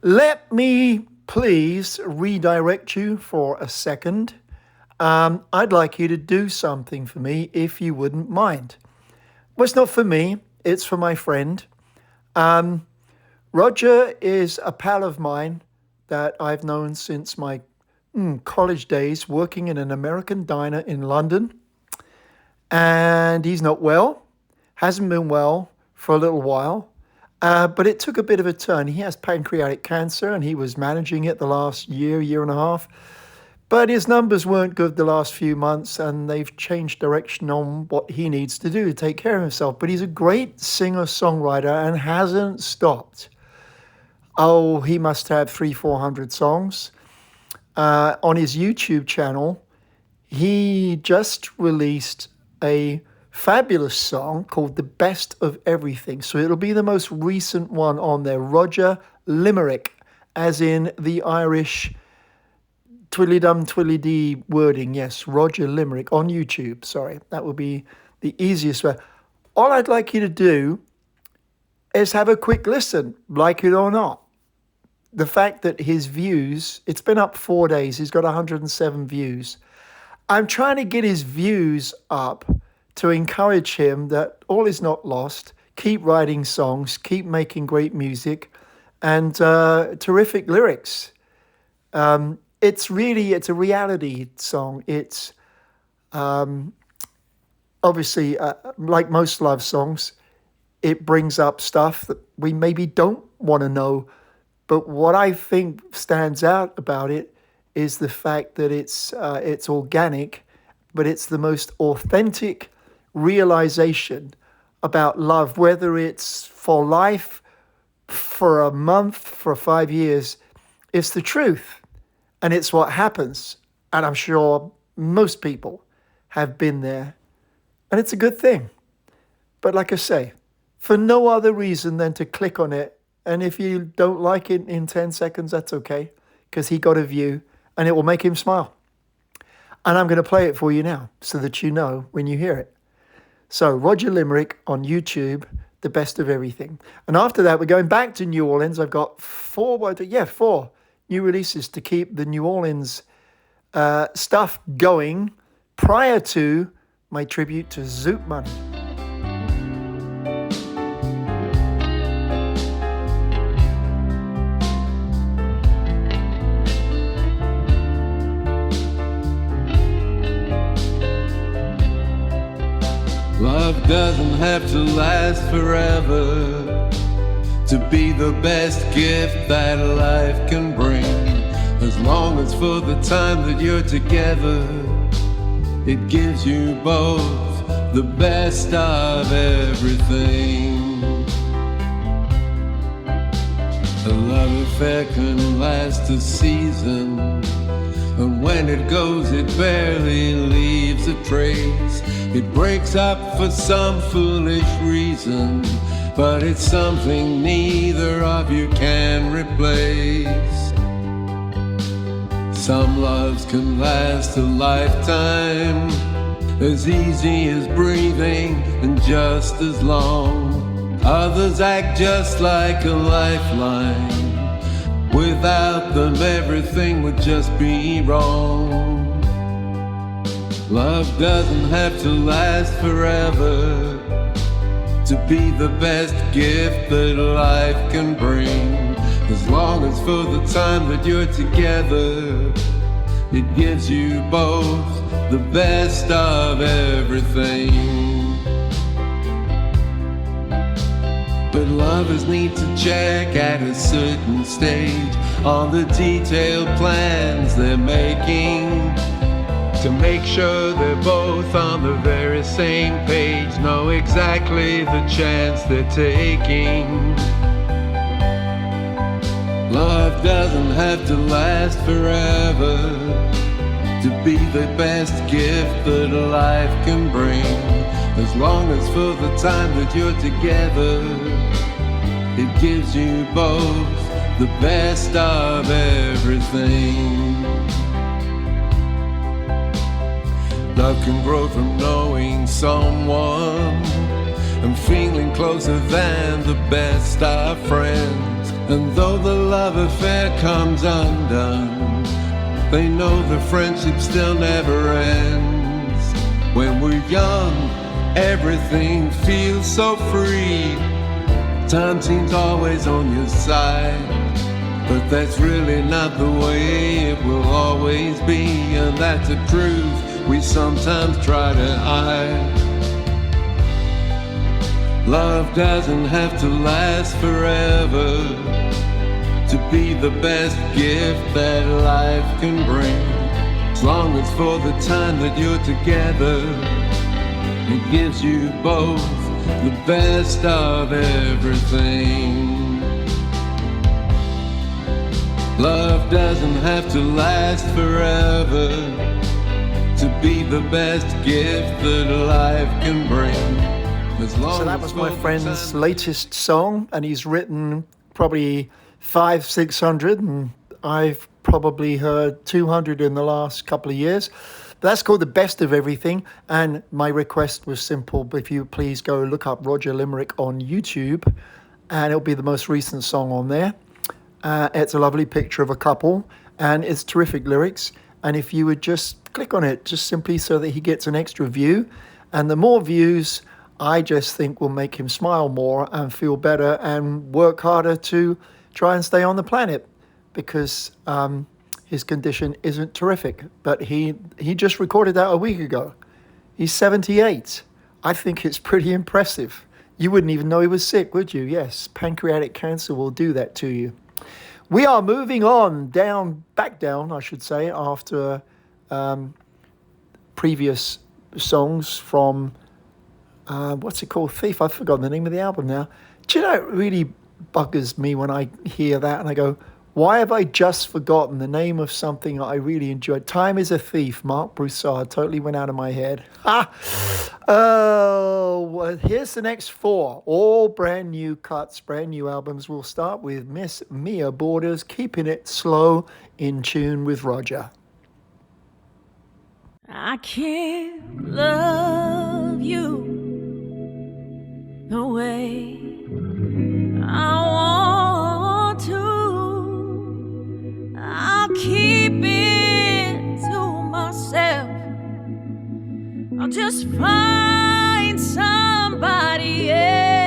Speaker 5: Let me please redirect you for a second. I'd like you to do something for me if you wouldn't mind. Well, it's not for me, it's for my friend. Roger is a pal of mine that I've known since my college days, working in an American diner in London. And he's not well, hasn't been well for a little while, but it took a bit of a turn. He has pancreatic cancer and he was managing it the last year and a half. But his numbers weren't good the last few months, and they've changed direction on what he needs to do to take care of himself. But he's a great singer-songwriter and hasn't stopped. Oh, he must have 300-400 songs. On his YouTube channel, he just released a fabulous song called The Best of Everything. So it'll be the most recent one on there. Roger Limerick, as in the Irish twiddly-dum, twiddly-dee wording. Yes, Roger Limerick on YouTube. Sorry, that would be the easiest way. All I'd like you to do is have a quick listen, like it or not. The fact that his views, it's been up 4 days, he's got 107 views. I'm trying to get his views up to encourage him that all is not lost. Keep writing songs, keep making great music, and terrific lyrics. It's a reality song. It's obviously, like most love songs, it brings up stuff that we maybe don't want to know. But what I think stands out about it is the fact that it's organic, but it's the most authentic realization about love, whether it's for life, for a month, for 5 years. It's the truth. And it's what happens. And I'm sure most people have been there. And it's a good thing. But like I say, for no other reason than to click on it. And if you don't like it in 10 seconds, that's okay. Because he got a view and it will make him smile. And I'm going to play it for you now so that you know when you hear it. So Roger Limerick on YouTube, The Best of Everything. And after that, we're going back to New Orleans. I've got four new releases to keep the New Orleans stuff going prior to my tribute to ZOOT Money.
Speaker 20: Love doesn't have to last forever to be the best gift that life can bring. As long as for the time that you're together, it gives you both the best of everything. A love affair can last a season, and when it goes it barely leaves a trace. It breaks up for some foolish reason, but it's something neither of you can replace. Some loves can last a lifetime, as easy as breathing and just as long. Others act just like a lifeline. Without them everything would just be wrong. Love doesn't have to last forever to be the best gift that life can bring. As long as for the time that you're together, it gives you both the best of everything. But lovers need to check at a certain stage on the detailed plans they're making, to make sure they're both on the very same page, know exactly the chance they're taking. Love doesn't have to last forever to be the best gift that life can bring. as long as for the time that you're together. It gives you both the best of everything. Love can grow from knowing someone and feeling closer than the best of friends. And though the love affair comes undone, they know the friendship still never ends. When we're young, everything feels so free. Time seems always on your side, but that's really not the way it will always be. And that's a truth we sometimes try to hide. Love doesn't have to last forever to be the best gift that life can bring. As long as for the time that you're together, it gives you both the best of everything. Love doesn't have to last forever to be the best gift that life can bring.
Speaker 5: So that was my friend's latest song, and he's written probably 500-600, and I've probably heard 200 in the last couple of years. But that's called The Best of Everything, and my request was simple. If you please go look up Roger Limerick on YouTube, and it'll be the most recent song on there. It's a lovely picture of a couple, and it's terrific lyrics. And if you would just click on it, just simply so that he gets an extra view, and the more views, I just think will make him smile more and feel better and work harder to try and stay on the planet, because his condition isn't terrific. But he just recorded that a week ago. He's 78. I think it's pretty impressive. You wouldn't even know he was sick, would you? Yes, pancreatic cancer will do that to you. We are moving on back down, I should say, after previous songs from what's it called? Thief. I've forgotten the name of the album now. Do you know, it really buggers me when I hear that and I go, why have I just forgotten the name of something I really enjoyed? Time is a Thief, Marc Broussard. Totally went out of my head. Oh, well, here's the next four. All brand new cuts, brand new albums. We'll start with Miss Mia Borders, Keeping It Slow, in tune with Roger.
Speaker 17: I can't love you the way I want to. I'll keep it to myself. I'll just find somebody else.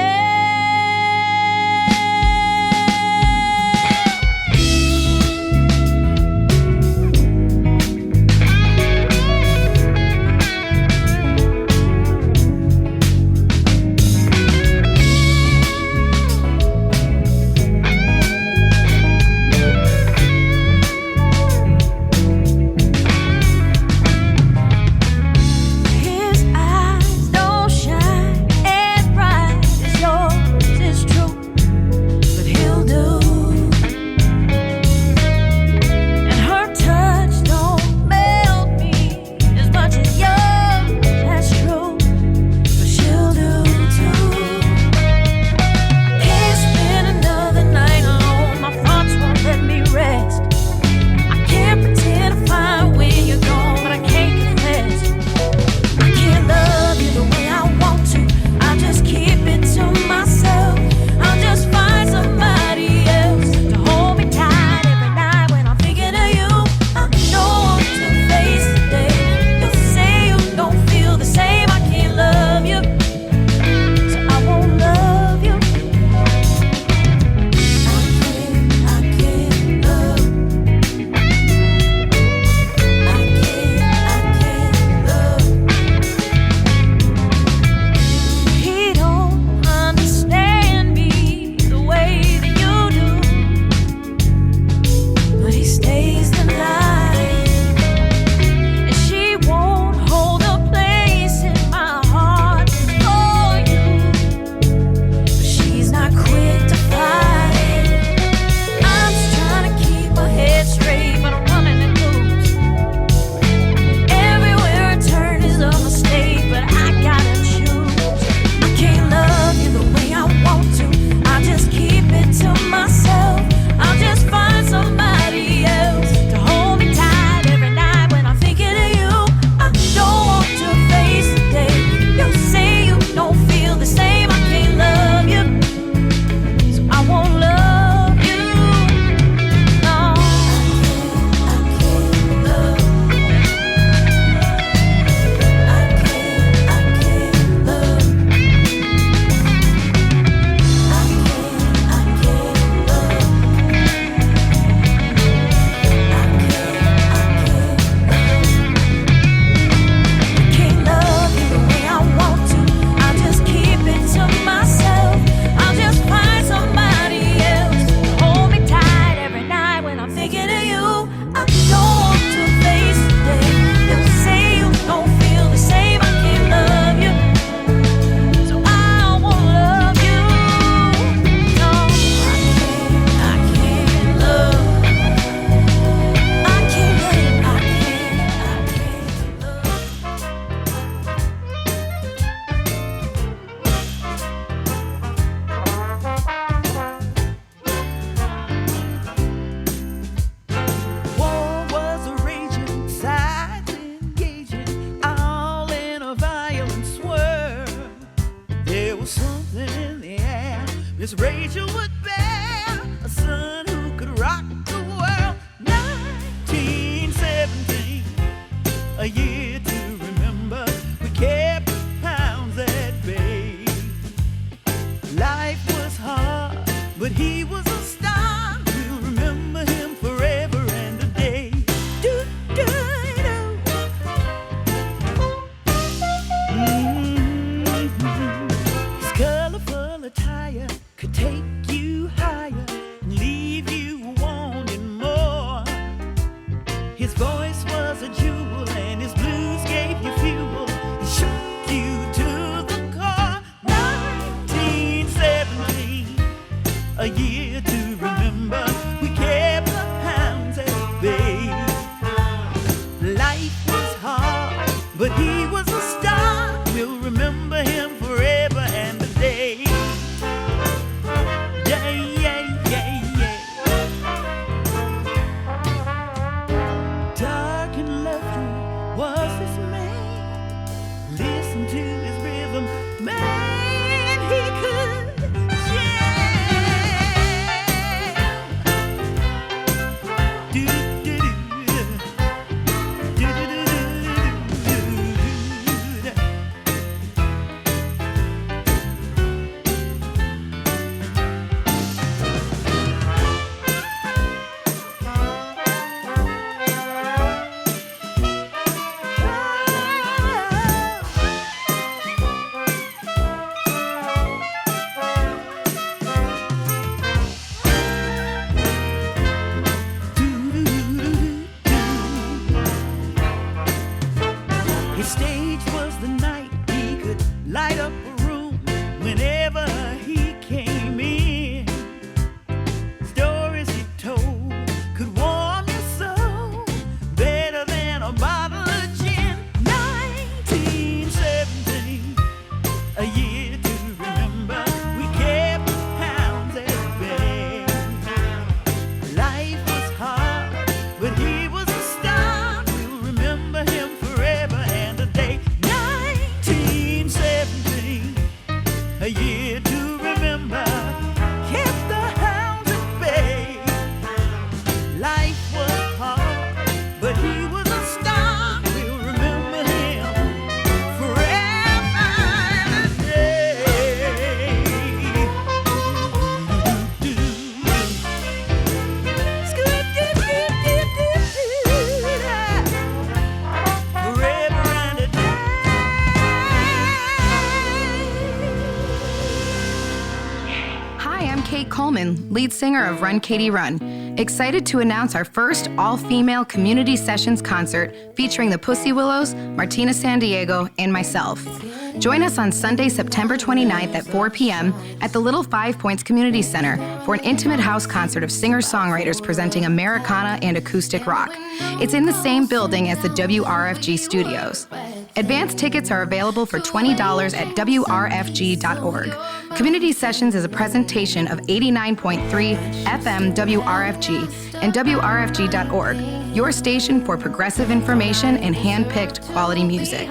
Speaker 17: His eyes
Speaker 12: would bear a son who could rock the world. 1917, a year to remember. We kept the pounds at bay. Life was hard, but he was a star. We'll remember him forever and a day. His colorful attire could take you higher and leave you wanting more. His voice was a jewel and his blues gave you fuel. He shook you to the core. 1917, a year to remember. We kept the pounds at bay. Life was hard, but he was a star. We'll remember him forever and a day. Yeah, yeah, yeah, yeah. Dark and lovely was this man. Listen to his rhythm, man, he could jam. Do, do, do, do, do, do, do, do, do. His stage was the night. He could light up a room whenever he came in. Stories he told could warm your soul better than a bottle of gin. 1917, a year to remember. We kept the pounds at bay. Life was hard, but he was a star. We'll remember him forever and a day. 1917, a year to remember. Kept the hounds at bay. Life was hard, but he was a star. We'll remember him forever and a day. Forever and a day.
Speaker 21: Hi, I'm Kate Coleman, lead singer of Run Katie Run. Excited to announce our first all-female community sessions concert featuring the Pussy Willows, Martina San Diego, and myself. Join us on Sunday, September 29th at 4 p.m. at the Little Five Points Community Center for an intimate house concert of singer-songwriters presenting Americana and acoustic rock. It's in the same building as the WRFG studios. Advance tickets are available for $20 at WRFG.org. Community Sessions is a presentation of 89.3 FM WRFG and WRFG.org, your station for progressive information and hand-picked quality music.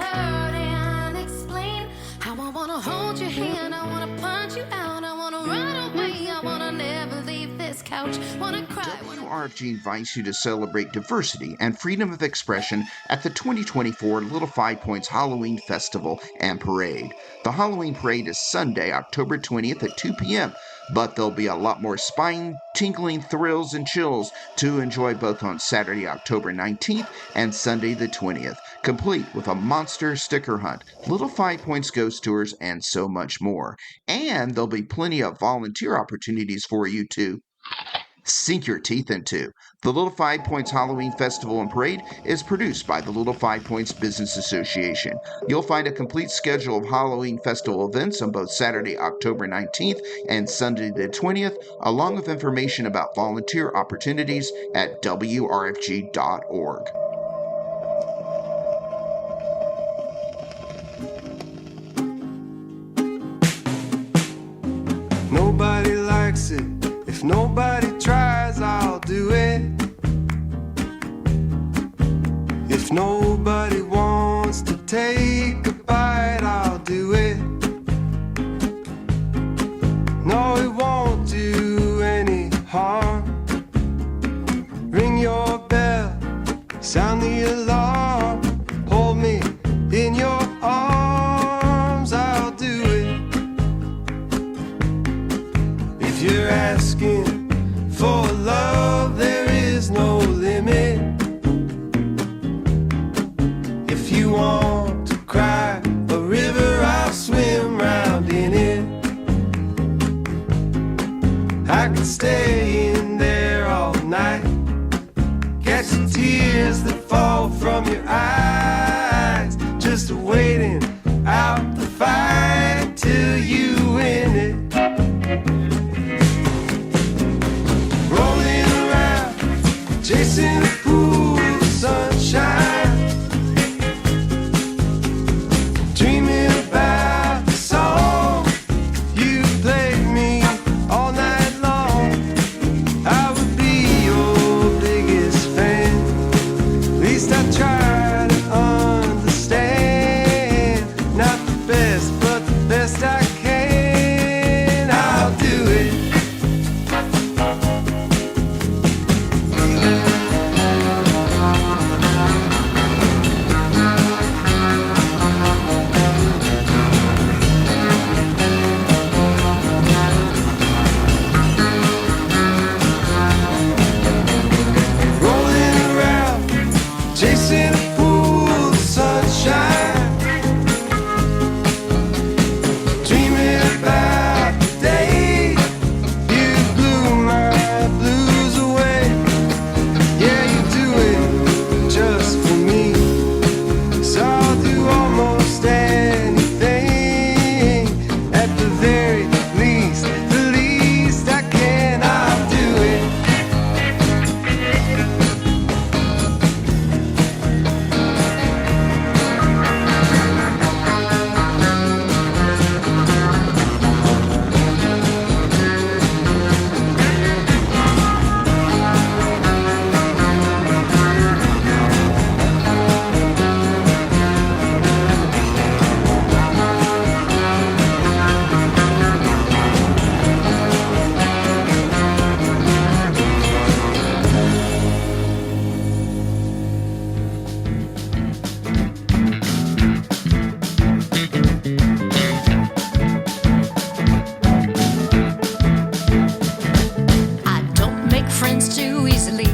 Speaker 22: WRFG invites you to celebrate diversity and freedom of expression at the 2024 Little Five Points Halloween Festival and Parade. The Halloween Parade is Sunday, October 20th at 2 p.m., but there'll be a lot more spine-tingling thrills and chills to enjoy both on Saturday, October 19th and Sunday the 20th, complete with a monster sticker hunt, Little Five Points ghost tours, and so much more. And there'll be plenty of volunteer opportunities for you to sink your teeth into. The Little Five Points Halloween Festival and Parade is produced by the Little Five Points Business Association. You'll find a complete schedule of Halloween festival events on both Saturday, October 19th and Sunday the 20th, along with information about volunteer opportunities at WRFG.org.
Speaker 20: Nobody likes it. If nobody tries, I'll do it. If nobody wants to take a bite, I'll do it. No, it won't do asking for love, there is no limit. If you want to cry a river, I'll swim round in it. I could stay in there all night, catching tears that fall from your eyes, just waiting out the fight till you win it. Rolling around, chasing a pool of sunshine, dreaming about the song you played me all night long. I would be your biggest fan, at least I try to understand. Not the best, but the best I can. I'll do it. Rolling around, chasing a pool of sunshine, dreaming about the day you blew my blues away. Yeah, you do it just for me, so I'll do almost anything. At the very least, the least I can, I'll do it.
Speaker 2: I don't make friends too easily.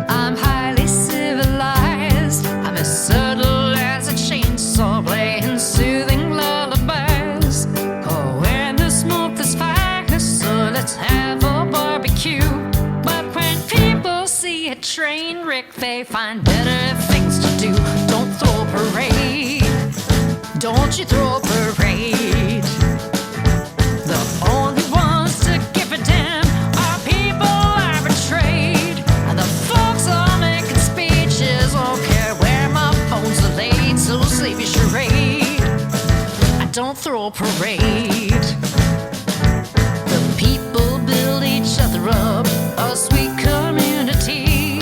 Speaker 2: I'm highly civilized. I'm as subtle as a chainsaw playing soothing lullabies. Oh, and the smoke is fire, so let's have a barbecue. But when people see a train wreck, they find better things to do. Don't throw a parade. Don't you throw a parade. The only ones to give a damn are people I betrayed. And the folks are making speeches, won't care where my bones are laid. So save your charade. I don't throw a parade. The people build each other up, a sweet community.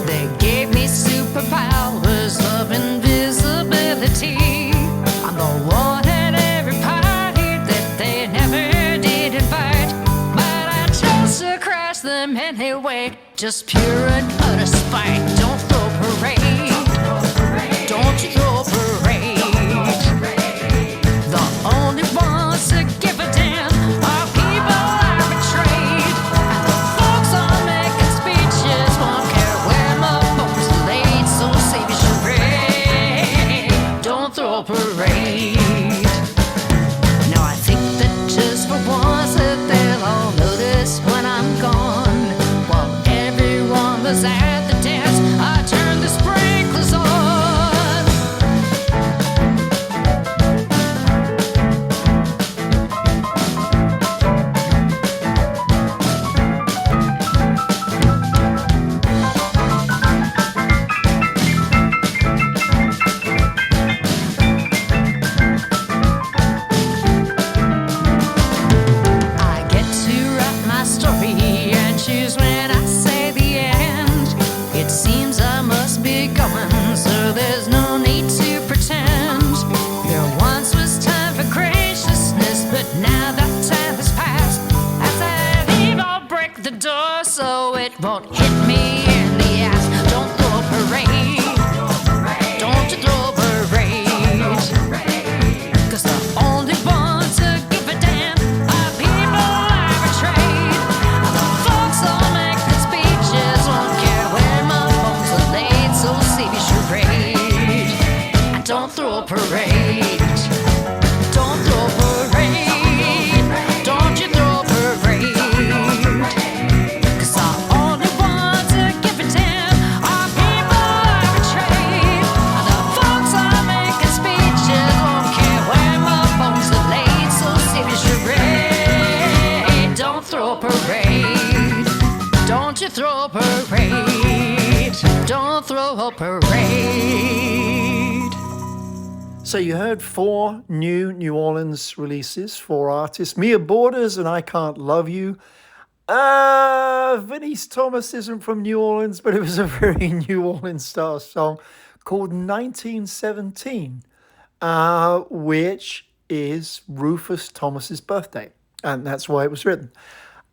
Speaker 2: They gave me superpowers of invisibility. I'm the one at every party that they never did invite, but I chose to crush them anyway. Just pure and utter spite. Don't throw a parade. Don't you throw a parade. The only ones to give a damn are people I betrayed. And the folks are making speeches, won't care where my bones are laid. So save your charade. Don't throw a parade. Now I think that just for once that they'll all notice when I'm gone. While everyone was at the dance, I turned the sprinklers on. I get to write my story and choose when I say the end. It seems I must be going, so there's no need to pretend. There once was time for graciousness, but now that time has passed. As I leave, I'll break the door so it won't hit me in the ass. Don't throw a parade. Don't you throw a parade. 'Cause the only ones to give a damn are people I betrayed. The parade. Don't you throw a parade. Don't throw a parade.
Speaker 5: So you heard 4 New Orleans releases, 4 artists. Mia Borders and I Can't Love You. VANEESE Thomas isn't from New Orleans, but it was a very New Orleans style song called 1917, which is Rufus Thomas's birthday, and that's why it was written.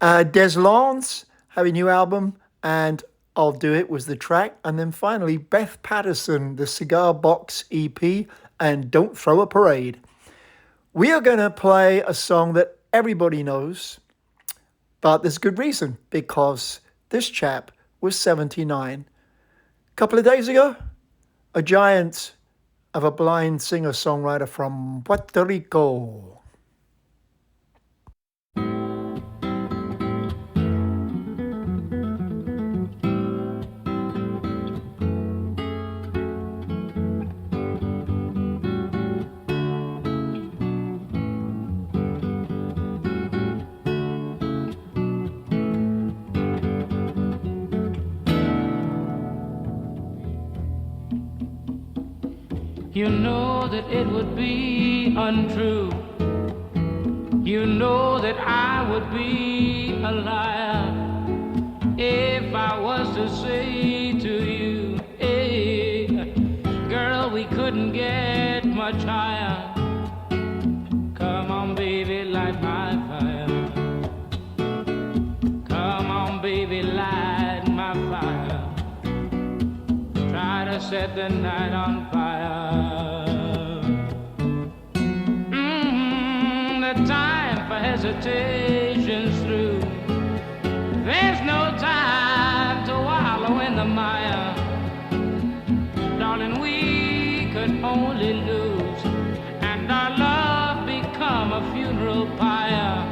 Speaker 5: DESLONDES have a new album, and I'll Do It was the track. And then finally, BETH Patterson, the Cigar Box EP, and Don't Throw a Parade. We are going to play a song that everybody knows, but there's good reason, because this chap was 79. A couple of days ago, a giant of a blind singer-songwriter from Puerto Rico.
Speaker 3: You know that it would be untrue. You know that I would be a liar if I was to say to you, hey, girl, we couldn't get much higher. Come on, baby, light my fire. Come on, baby, light my fire. Try to set the night on fire. The time for hesitation's through. There's no time to wallow in the mire. Darling, we could only lose, and our love become a funeral pyre.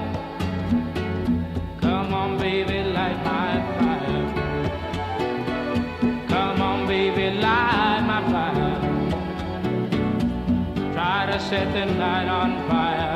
Speaker 3: Come on, baby, light my fire. Come on, baby, light my fire. Try to set the night on fire.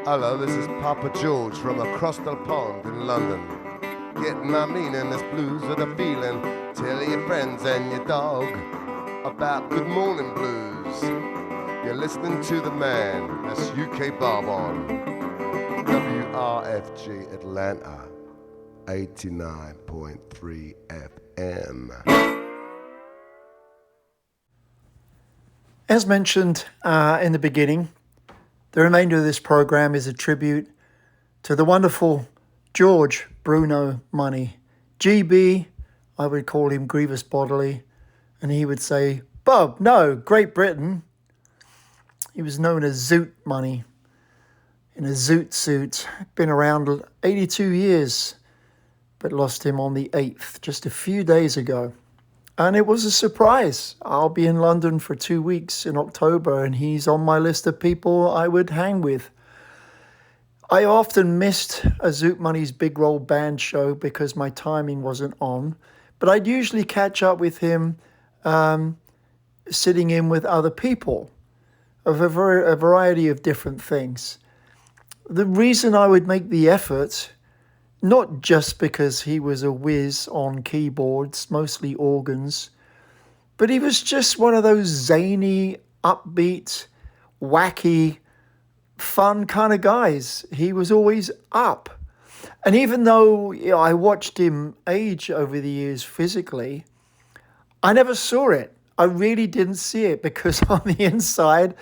Speaker 6: Hello, this is Papa George from across the pond in London. Getting my meaning, this blues with a feeling. Tell your friends and your dog about Good Morning Blues. You're listening to the man, that's UK Bob on WRFG Atlanta, 89.3 FM.
Speaker 5: As mentioned in the beginning, the remainder of this program is a tribute to the wonderful George Bruno Money. GB, I would call him Grievous Bodily, and he would say, Bob, no, Great Britain. He was known as ZOOT Money, in a ZOOT suit. Been around 82 years, but lost him on the 8th, just a few days ago. And it was a surprise. I'll be in London for 2 weeks in October, and he's on my list of people I would hang with. I often missed a Zoot Money's Big Roll Band show because my timing wasn't on, but I'd usually catch up with him sitting in with other people of a variety of different things. The reason I would make the effort, not just because he was a whiz on keyboards, mostly organs, but he was just one of those zany, upbeat, wacky, fun kind of guys. He was always up. And even though I watched him age over the years physically, I never saw it. I really didn't see it because on the inside,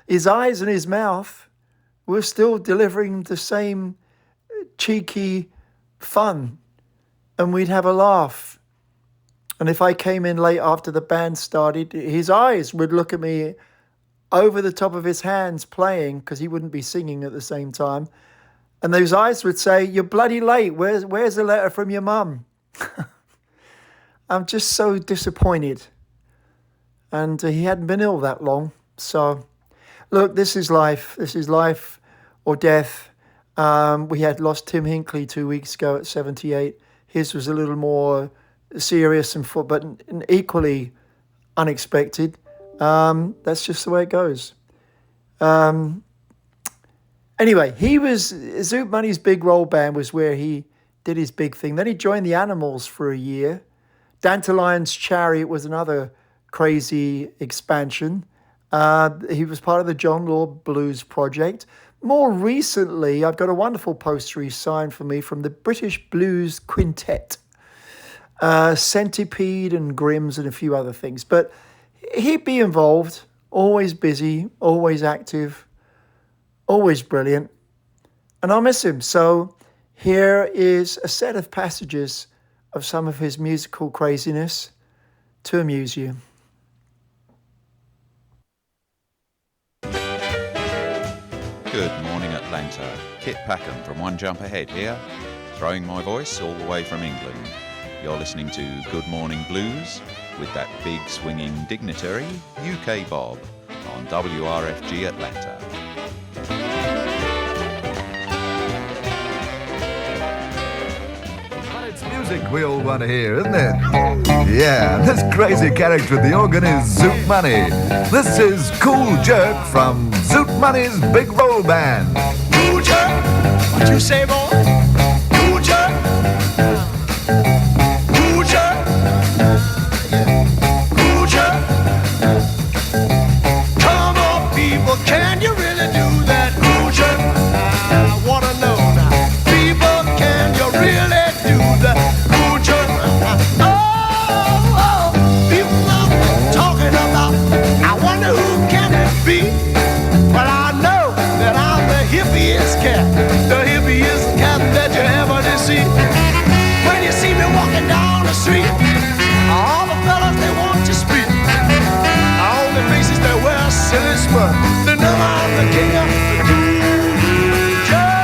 Speaker 5: his eyes and his mouth were still delivering the same cheeky fun, and we'd have a laugh. And if I came in late after the band started, his eyes would look at me over the top of his hands playing, because he wouldn't be singing at the same time, and those eyes would say, "You're bloody late, where's the letter from your mum?" I'm just so disappointed. And he hadn't been ill that long. So look, this is life or death. We had lost Tim Hinckley 2 weeks ago at 78. His was a little more serious and but equally unexpected. That's just the way it goes. Anyway, Zoot Money's Big Roll Band was where he did his big thing. Then he joined the Animals for a year. Dandelion's Chariot was another crazy expansion. He was part of the John Law Blues Project. More recently, I've got a wonderful poster he signed for me from the British Blues Quintet. Centipede and Grims and a few other things. But he'd be involved, always busy, always active, always brilliant. And I'll miss him. So here is a set of passages of some of his musical craziness to amuse you.
Speaker 7: Good morning, Atlanta. Kit Packham from One Jump Ahead here, throwing my voice all the way from England. You're listening to Good Morning Blues with that big swinging dignitary, UK Bob, on WRFG Atlanta.
Speaker 8: But it's music we all want to hear, isn't it? Yeah, this crazy character with the organ is Zoot Money. This is Cool Jerk from Zoot Money's Big Roll Band.
Speaker 18: Cool Jerk? What you say, boy? Cool Jerk? Cool Jerk? Cool Jerk? Come on, people, can you really do that? Cool Jerk? I wanna know now. People, can you really do that? Cool Jerk? Oh, people are talking about, I wonder who can it be? Well, I know that I'm the hippiest cat that you ever did see. When you see me walking down the street, all the fellas they want to speak. All the faces they wear silly smut. They know I'm the king of the jerk.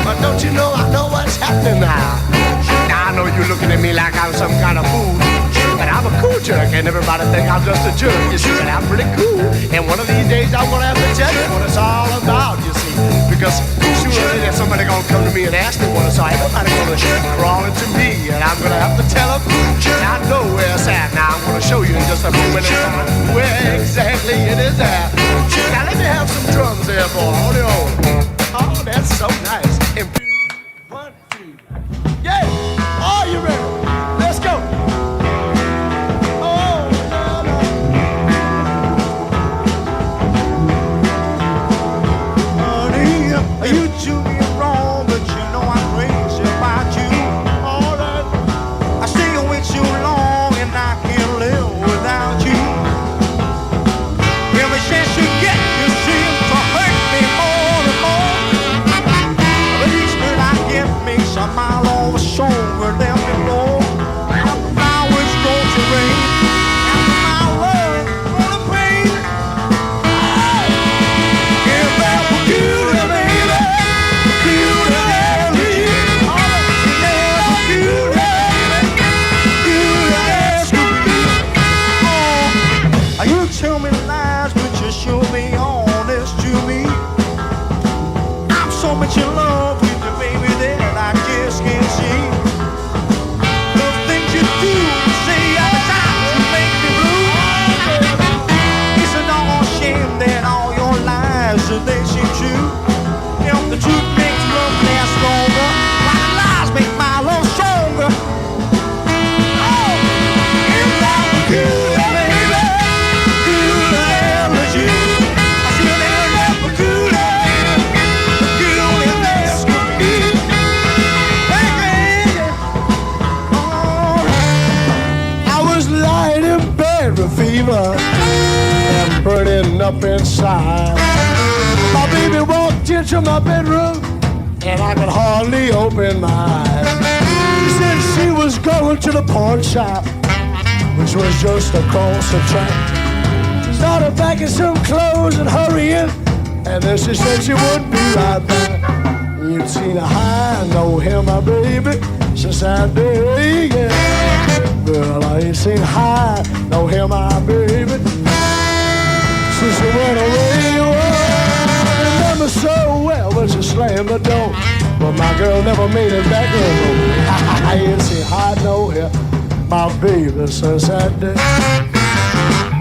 Speaker 18: But don't you know I know what's happening now? Now I know you're looking at me like I'm some kind of fool, but I'm a cool jerk, and everybody think I'm just a jerk. You see, but I'm pretty cool, and one of these days I'm gonna have to tell you what it's all about, you see. Because sooner or later somebody gonna come to me and ask me what it's all. Everybody gonna crawl into me, and I'm gonna have to tell them. And I know where it's at. Now I'm gonna show you in just a few minutes where exactly it is at. Now let me have some drums there, boy. Hold it on. Oh, that's so nice. And 1, 2, yeah. Are you ready? Let's go.
Speaker 12: You do me wrong, but you know I'm crazy about you. All right, I stay with you long and I can't live without
Speaker 9: fever and burning up inside. My baby walked into my bedroom and I could hardly open my eyes. She said she was going to the pawn shop, which was just across the track. Started packing some clothes and hurrying, and then she said she would be right back. You'd seen a high, know him, my baby, since that day, yeah. Girl, I ain't seen high, know him, my baby, since she went away. Oh, I remember so well when she slammed the door, but my girl never made it back home. I ain't seen high, know him, my baby, since that day.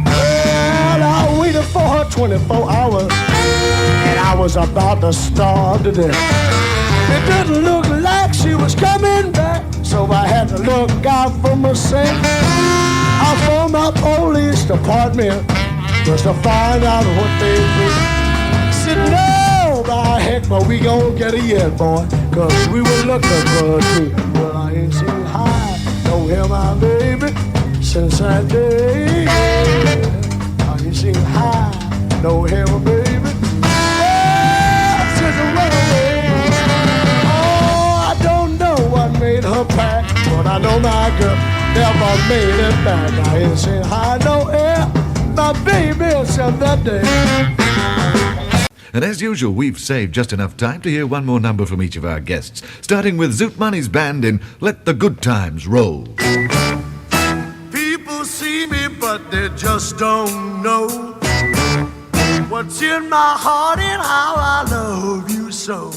Speaker 9: Well, I waited for her 24 hours, and I was about to starve to death. It didn't look like she was coming back, so I had to look out for myself. I phoned my police department just to find out what they did. Said, no, by heck, but we gon' get it yet, boy, cause we were looking for her too. Well, I ain't seen high, know him, my baby, since that day. I ain't seen high, know him, baby, since the runaway. Made her pack, but I know my girl never made it back. I ain't seen high no air, my baby said that day.
Speaker 8: And as usual, we've saved just enough time to hear one more number from each of our guests, starting with Zoot Money's band in Let the Good Times Roll.
Speaker 9: People see me, but they just don't know what's in my heart and how I love you so.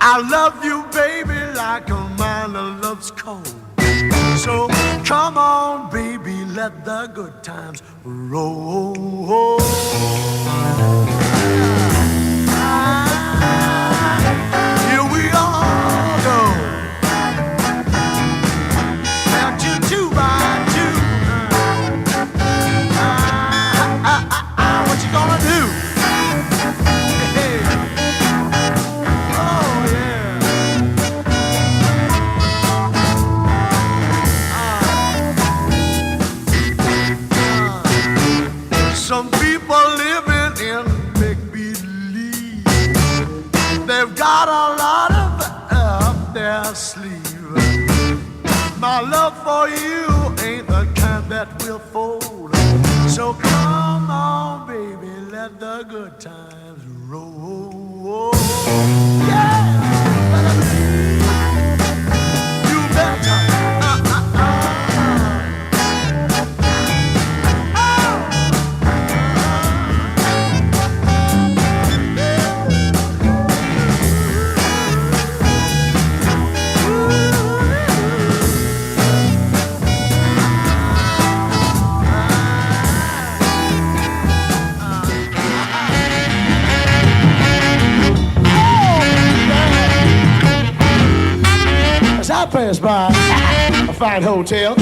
Speaker 9: I love you, baby, like a miner loves coal. So come on, baby, let the good times roll. Here we all go, back to 2 by 2. What you gonna do? Some people living in make-believe, they've got a lot of up their sleeve. My love for you ain't the kind that will fold. So come on, baby, let the good times roll. Yeah! You better. I passed by a fine hotel.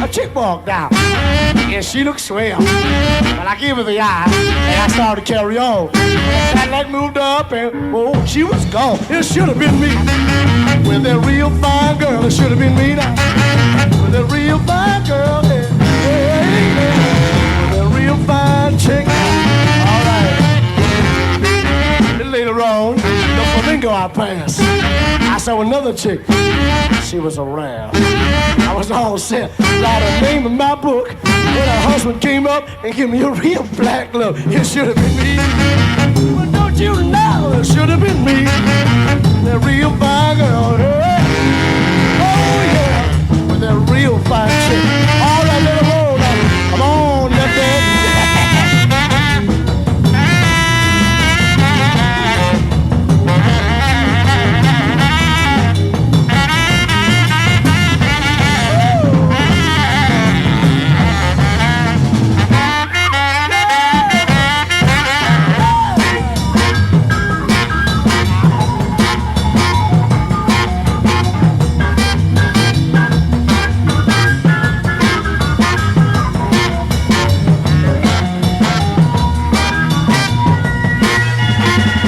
Speaker 9: A chick walked out, and she looked swell. Well, I gave her the eye, and I started to carry on. Cadillac moved up, and oh, she was gone. It should have been me. With a real fine girl, it should have been me now. With a real fine girl, yeah, yeah, yeah. With a real fine chick. All right. Later on, the flamingo I passed, I saw another chick. She was around. I was all set. Write her name in my book. When her husband came up and gave me a real black look, it should have been me. But don't you know it should have been me? That real fine girl. Yeah. Oh yeah, with that real fine chick. All right, little roll now. Come on, let that.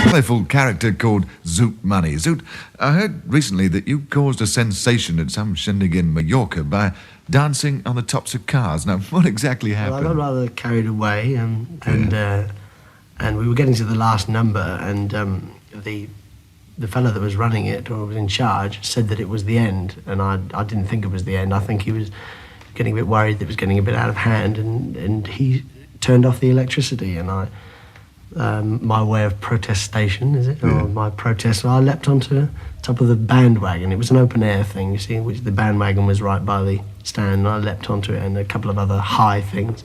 Speaker 8: Playful character called Zoot Money. Zoot, I heard recently that you caused a sensation at some shindig in Mallorca by dancing on the tops of cars. Now, what exactly
Speaker 10: Well,
Speaker 8: happened?
Speaker 10: I got rather carried away, and we were getting to the last number, and the fellow that was running it, or was in charge, said that it was the end, and I didn't think it was the end. I think he was getting a bit worried that it was getting a bit out of hand, and he turned off the electricity, and my way of protestation, is it?
Speaker 8: Yeah.
Speaker 10: Or my protest, I leapt onto top of the bandwagon. It was an open air thing, you see, which the bandwagon was right by the stand, and I leapt onto it, and a couple of other high things.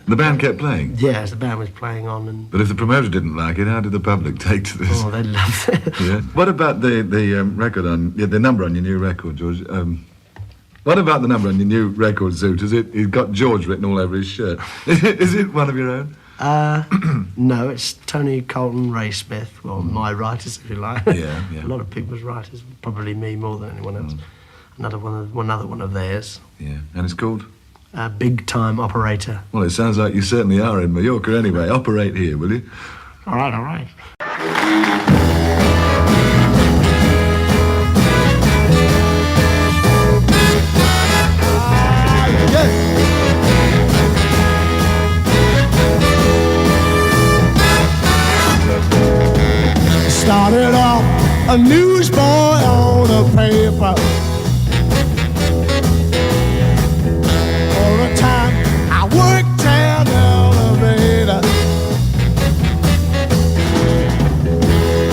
Speaker 8: The band kept playing?
Speaker 10: Yes, the band was playing on, and
Speaker 8: But if the promoter didn't like it, how did the public take to this?
Speaker 10: oh, they loved it.
Speaker 8: Yeah. What about the record on the number on your new record, George? What about the number on your new record, Zoot? Is it got George written all over his shirt? Is it one of your own?
Speaker 10: No, it's Tony Colton, Ray Smith, or my writers, if you like.
Speaker 8: Yeah, yeah.
Speaker 10: A lot of people's writers, probably me more than anyone else. Another one of theirs.
Speaker 8: Yeah, and it's called?
Speaker 10: Big Time Operator.
Speaker 8: Well, it sounds like you certainly are in Mallorca anyway. Operate here, will you?
Speaker 10: All right.
Speaker 9: Started off a newsboy on a paper. All the time I worked down the elevator.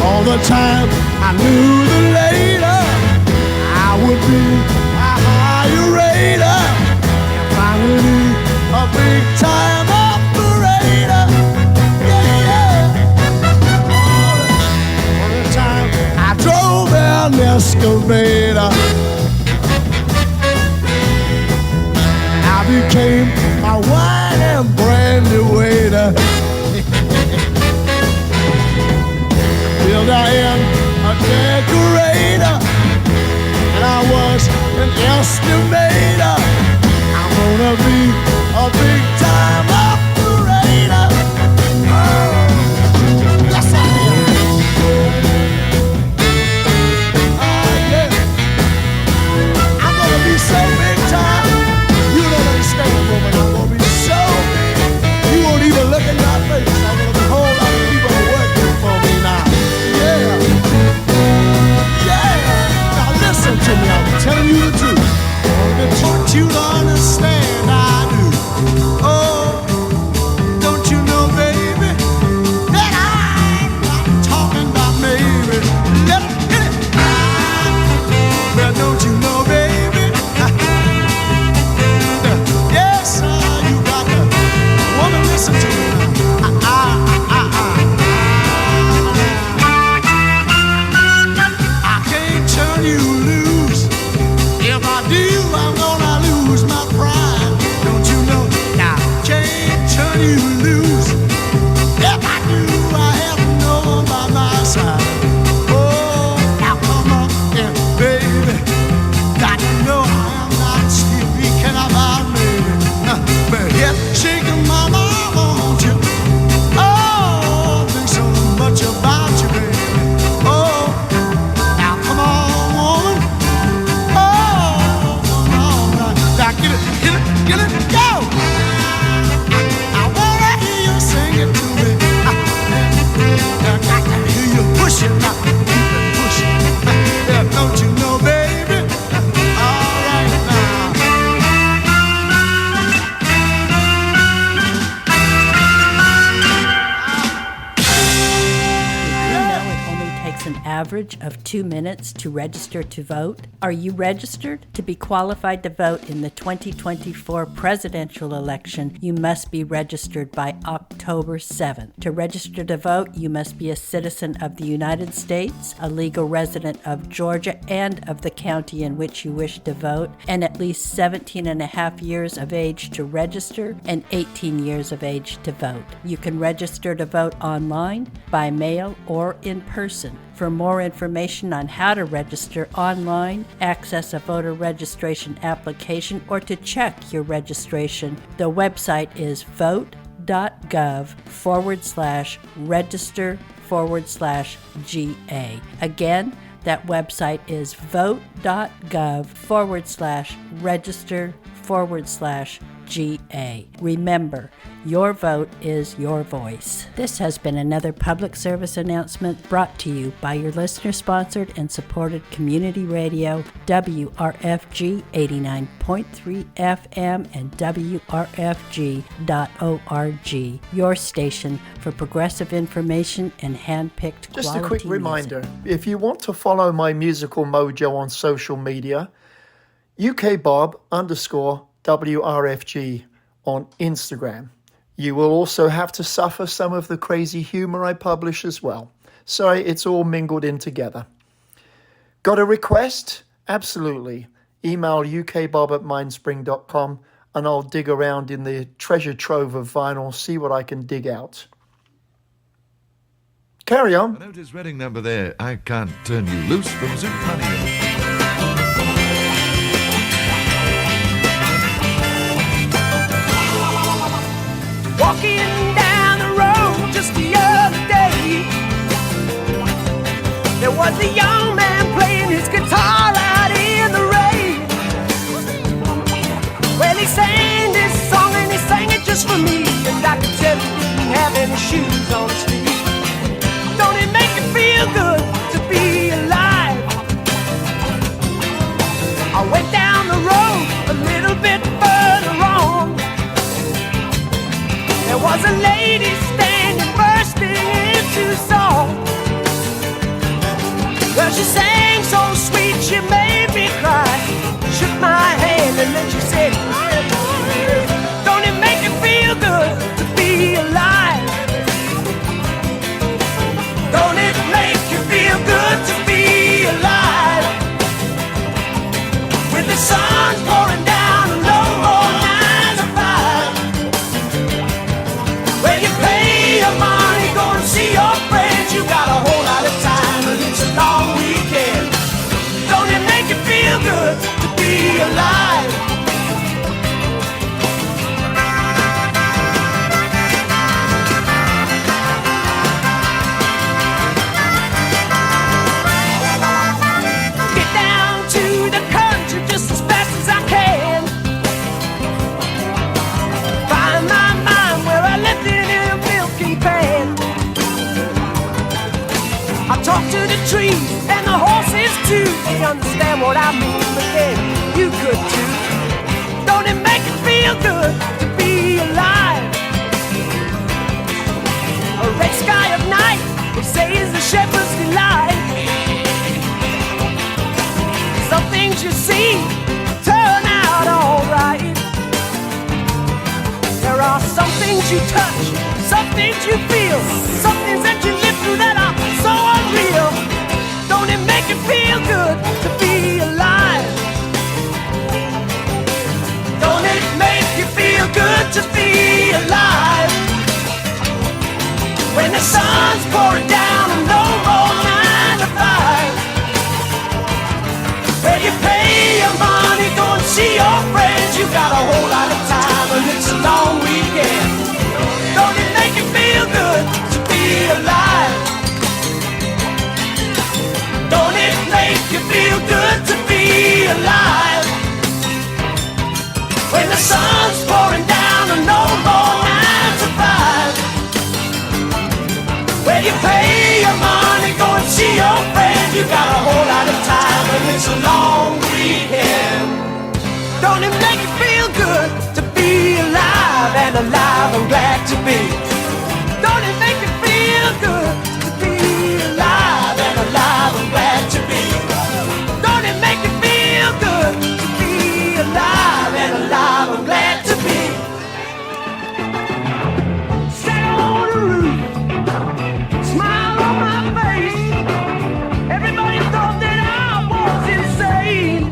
Speaker 9: All the time I knew that later I would be a higher rater. And finally a big time operator. I drove an excavator. I became a wine and brandy waiter. Built I am a decorator, and I was an estimator. I'm gonna be a big time operator. Oh, yes I am. So big time, you don't understand, woman. I'm gonna be so big, you won't even look in my face. I'm gonna be a whole lot of people working for me now. Yeah. Now listen to me, I'm telling you the truth. The truth you don't understand, I do. Oh, don't you know, baby, that I'm not talking about maybe. Let it hit it. Well, don't you know, baby? Yes, you got to wanna listen to me. I can't turn you loose. If I do, I'm gonna lose my pride. Don't you know? Now, can't turn you loose. If I do, I have no one by my side. Oh, now come on, yeah, baby. Got to know I'm not speaking about me. But yeah, shaking mama, won't you? Oh, think so much about you, baby. Oh, now come on, woman. Oh, come on, now get it, go! I wanna hear you sing it to me. I got to hear you push it, now keep it pushing. Yeah, don't you know, baby? All right now.
Speaker 11: An average of 2 minutes to register to vote? Are you registered? To be qualified to vote in the 2024 presidential election, you must be registered by October 7th. To register to vote, you must be a citizen of the United States, a legal resident of Georgia and of the county in which you wish to vote, and at least 17 and a half years of age to register and 18 years of age to vote. You can register to vote online, by mail, or in person. For more information on how to register online, access a voter registration application, or to check your registration, the website is vote.gov/register/GA. Again, that website is vote.gov/register/GA. /GA. Remember, your vote is your voice. This has been another public service announcement brought to you by your listener-sponsored and supported community radio, WRFG 89.3 FM and WRFG.org, your station for progressive information and hand-picked
Speaker 5: Just
Speaker 11: quality
Speaker 5: a quick
Speaker 11: music.
Speaker 5: reminder, if you want to follow my musical mojo on social media, UKBob_WRFG on Instagram. You will also have to suffer some of the crazy humor I publish as well. Sorry, it's all mingled in together. Got a request? Absolutely. Email ukbob@mindspring.com and I'll dig around in the treasure trove of vinyl, see what I can dig out. Carry on.
Speaker 8: I noticed Reading number there. I can't turn you loose from Zoot Money.
Speaker 18: Walking down the road just the other day, there was a young man playing his guitar out in the rain. Well, he sang this song and he sang it just for me, and I could tell he didn't have any shoes on his feet. Don't it make you feel good to be alive? I went down the road a little bit further on. There was a lady standing bursting into song. Well, she sang so sweet, she made me cry. Shook my hand and then she said, don't it make you feel good to be alive? Don't it make you feel good to be alive? With the sun pouring down and no more 9 to 5. When you pay your money, go and see your friends. You got a whole lot of time and it's a long weekend. Don't it make you feel good to be alive? Get down to the country just as fast as I can. Find my mind where I left it in a milking pan. I talk to the trees and the horses too. They understand what I mean, but then you could too. Don't it make it feel good to be alive? A red sky of night, they say is the shepherd's delight. Some things you see turn out alright. There are some things you touch, some things you feel, some things that you live through that are so unreal. Don't it make you feel good to be alive? Don't it make you feel good to be alive? When the sun's pouring down and no more 9 to 5. Where you pay your money, go and see your friends. You got a whole lot of time and it's a long weekend. Don't it make you feel good to be alive? Don't it make you feel good to be alive? When the sun's pouring down and no more 9 to 5. Where you pay your money, go and see your friends. You got a whole lot of time and it's a long weekend. Don't it make you feel good to be alive? And alive I'm glad to be. Don't it make you feel good to be alive? And alive I'm glad to be. Don't it make you feel good to be alive? And alive I'm glad to be. Sat on the roof, smile on my face. Everybody thought that I was insane.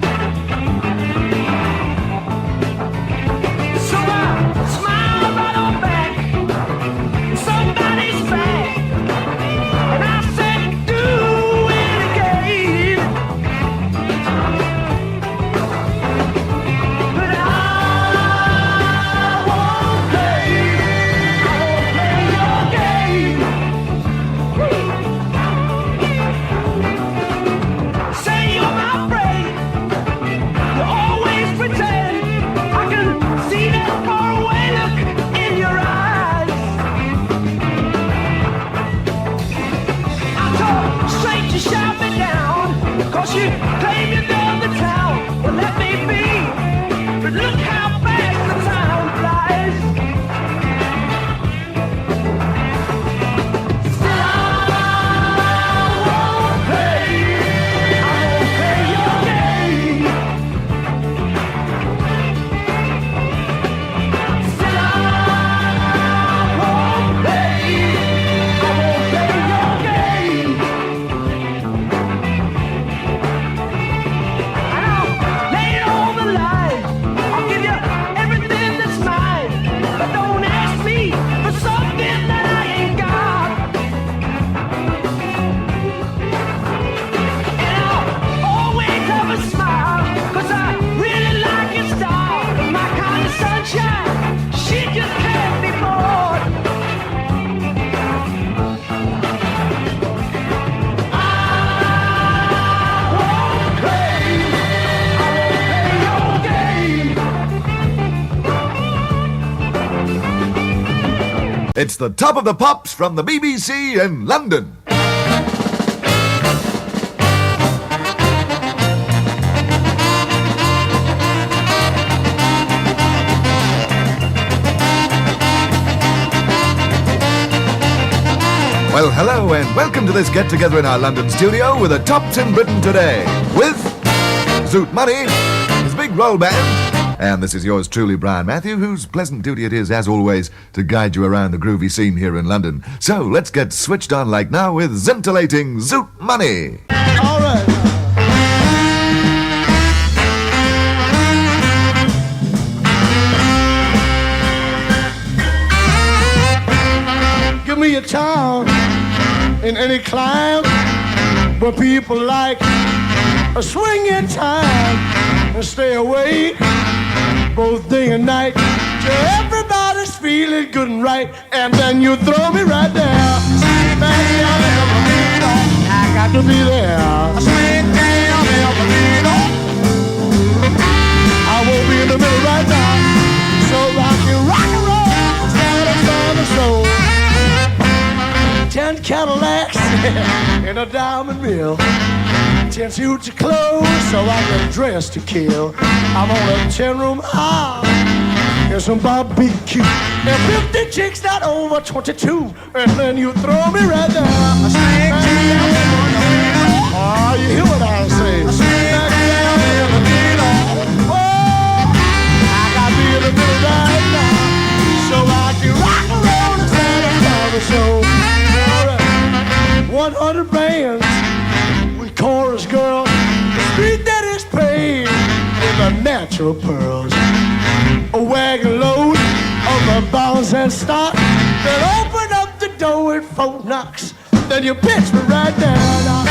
Speaker 8: It's the Top of the Pops from the BBC in London. Well, hello and welcome to this get-together in our London studio with the tops in Britain today with Zoot Money, his big roll band, and this is yours truly, Brian Matthew, whose pleasant duty it is, as always, to guide you around the groovy scene here in London. So let's get switched on like now with scintillating Zoot Money.
Speaker 9: All right. Give me a town in any clime where people like a swinging time and stay awake both day and night till everybody's feeling good and right, and then you throw me right there. I got to be there. I won't be in the middle right now, so rock and roll, stand up for the soul. 10 Cadillacs in a diamond mill, 10 suits of clothes so I can dress to kill. I'm on a 10-room house and some barbecue and 50 chicks not over 22, and then you throw me right down. Oh, you hear what I say? Oh, I got to be in the middle right now so I can rock and roll and stand up for the soul. All right. 100 bands with chorus girls, the street that is paid with the natural pearls, a wagon load of the bounce and stock, then open up the door with 4 knocks, then you pitch me right down.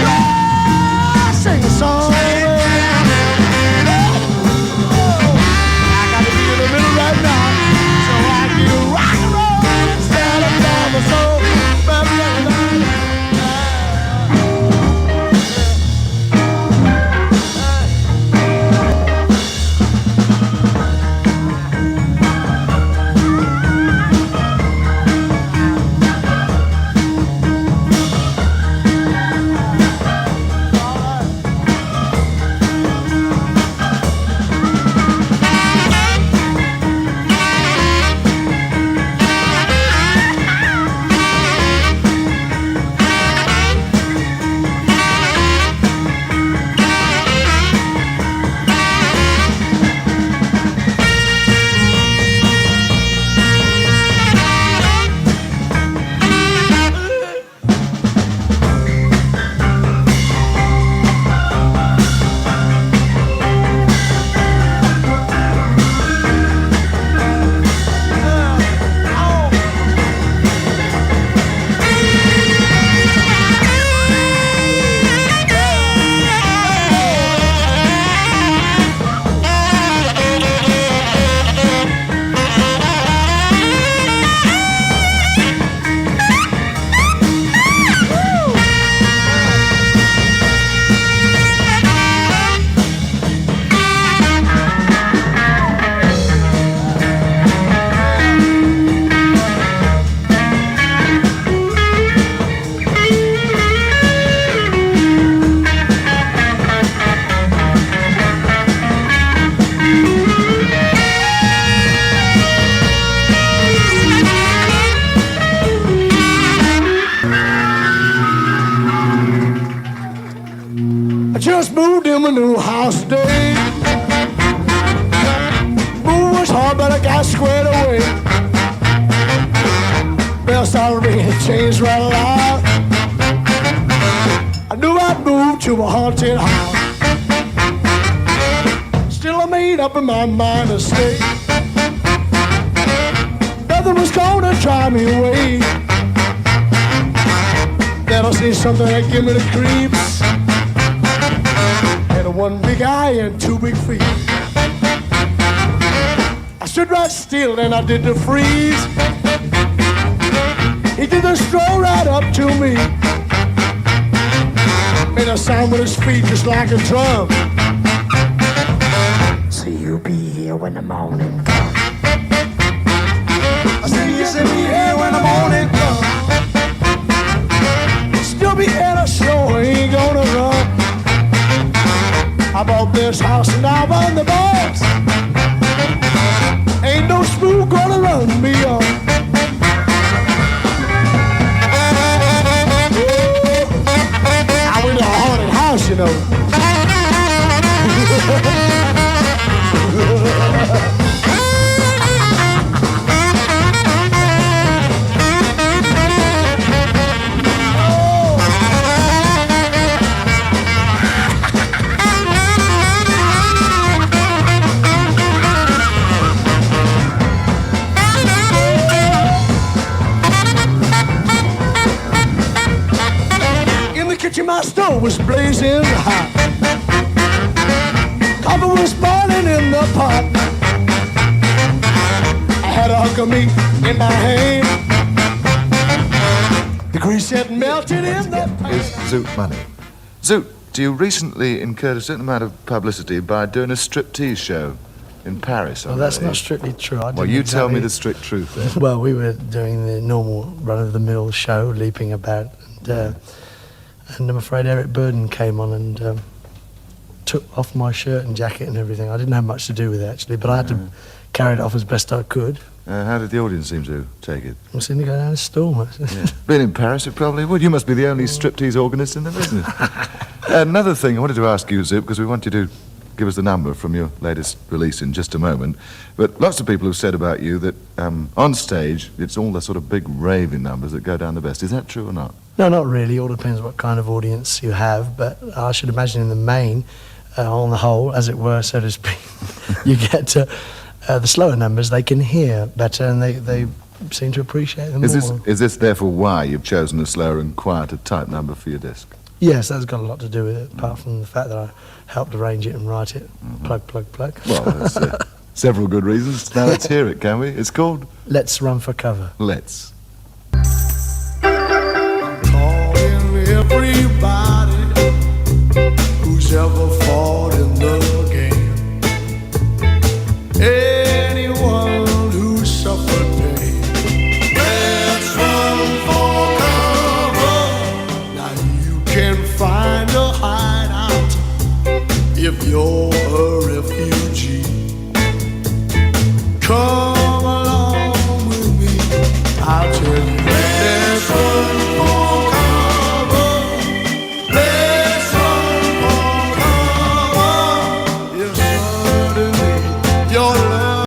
Speaker 9: Oh, sing a song. I gotta be in the middle right now so I can rock and roll and stand up down the soul. Just moved in my new house today. Move was hard, but I got squared away. Bell started ringing, changed right loud. I knew I'd move to a haunted house. Still I made up in my mind to stay. Nothing was gonna drive me away. Then I see something that give me the creeps. One big eye and 2 big feet. I stood right still and I did the freeze. He did the stroll right up to me. Made a sound with his feet just like a drum. So you'll be here when the morning comes. I say yes and be here when the morning comes. Still be here, I sure ain't gonna run. I bought this house and I won the boss. Ain't no spook gonna run me off. I went to a haunted house, you know. My stove was blazing hot. Coffee was boiling in the pot. I had a hunk of meat in my hand. The grease had melted in the pan.
Speaker 8: Is Zoot Money. Zoot, you recently incurred a certain amount of publicity by doing a striptease show in Paris.
Speaker 10: Well, that's not strictly true.
Speaker 8: Well, you tell me the strict truth then.
Speaker 10: Well, we were doing the normal run-of-the-mill show, leaping about, and I'm afraid Eric Burden came on and took off my shirt and jacket and everything. I didn't have much to do with it, actually, but I had to carry it off as best I could.
Speaker 8: How did the audience seem to take it?
Speaker 10: I seemed to go down a storm.
Speaker 8: Yeah. Been in Paris, it probably would. You must be the only striptease organist in the business. Another thing I wanted to ask you, Zoot, because we want you to give us the number from your latest release in just a moment. But lots of people have said about you that on stage, it's all the sort of big raving numbers that go down the best. Is that true or not?
Speaker 10: No, not really. It all depends what kind of audience you have. But I should imagine in the main, on the whole, as it were, so to speak, you get to the slower numbers. They can hear better and they seem to appreciate them more.
Speaker 8: Is this therefore why you've chosen a slower and quieter type number for your disc?
Speaker 10: Yes, that's got a lot to do with it, apart from the fact that I helped arrange it and write it. Plug, plug, plug.
Speaker 8: Well, there's several good reasons. Now let's hear it, can we? It's called
Speaker 10: Let's Run for Cover.
Speaker 8: Let's.
Speaker 9: Everybody who's ever fought in the game, anyone who suffered pain, let's run for cover. Now you can find a hideout if you're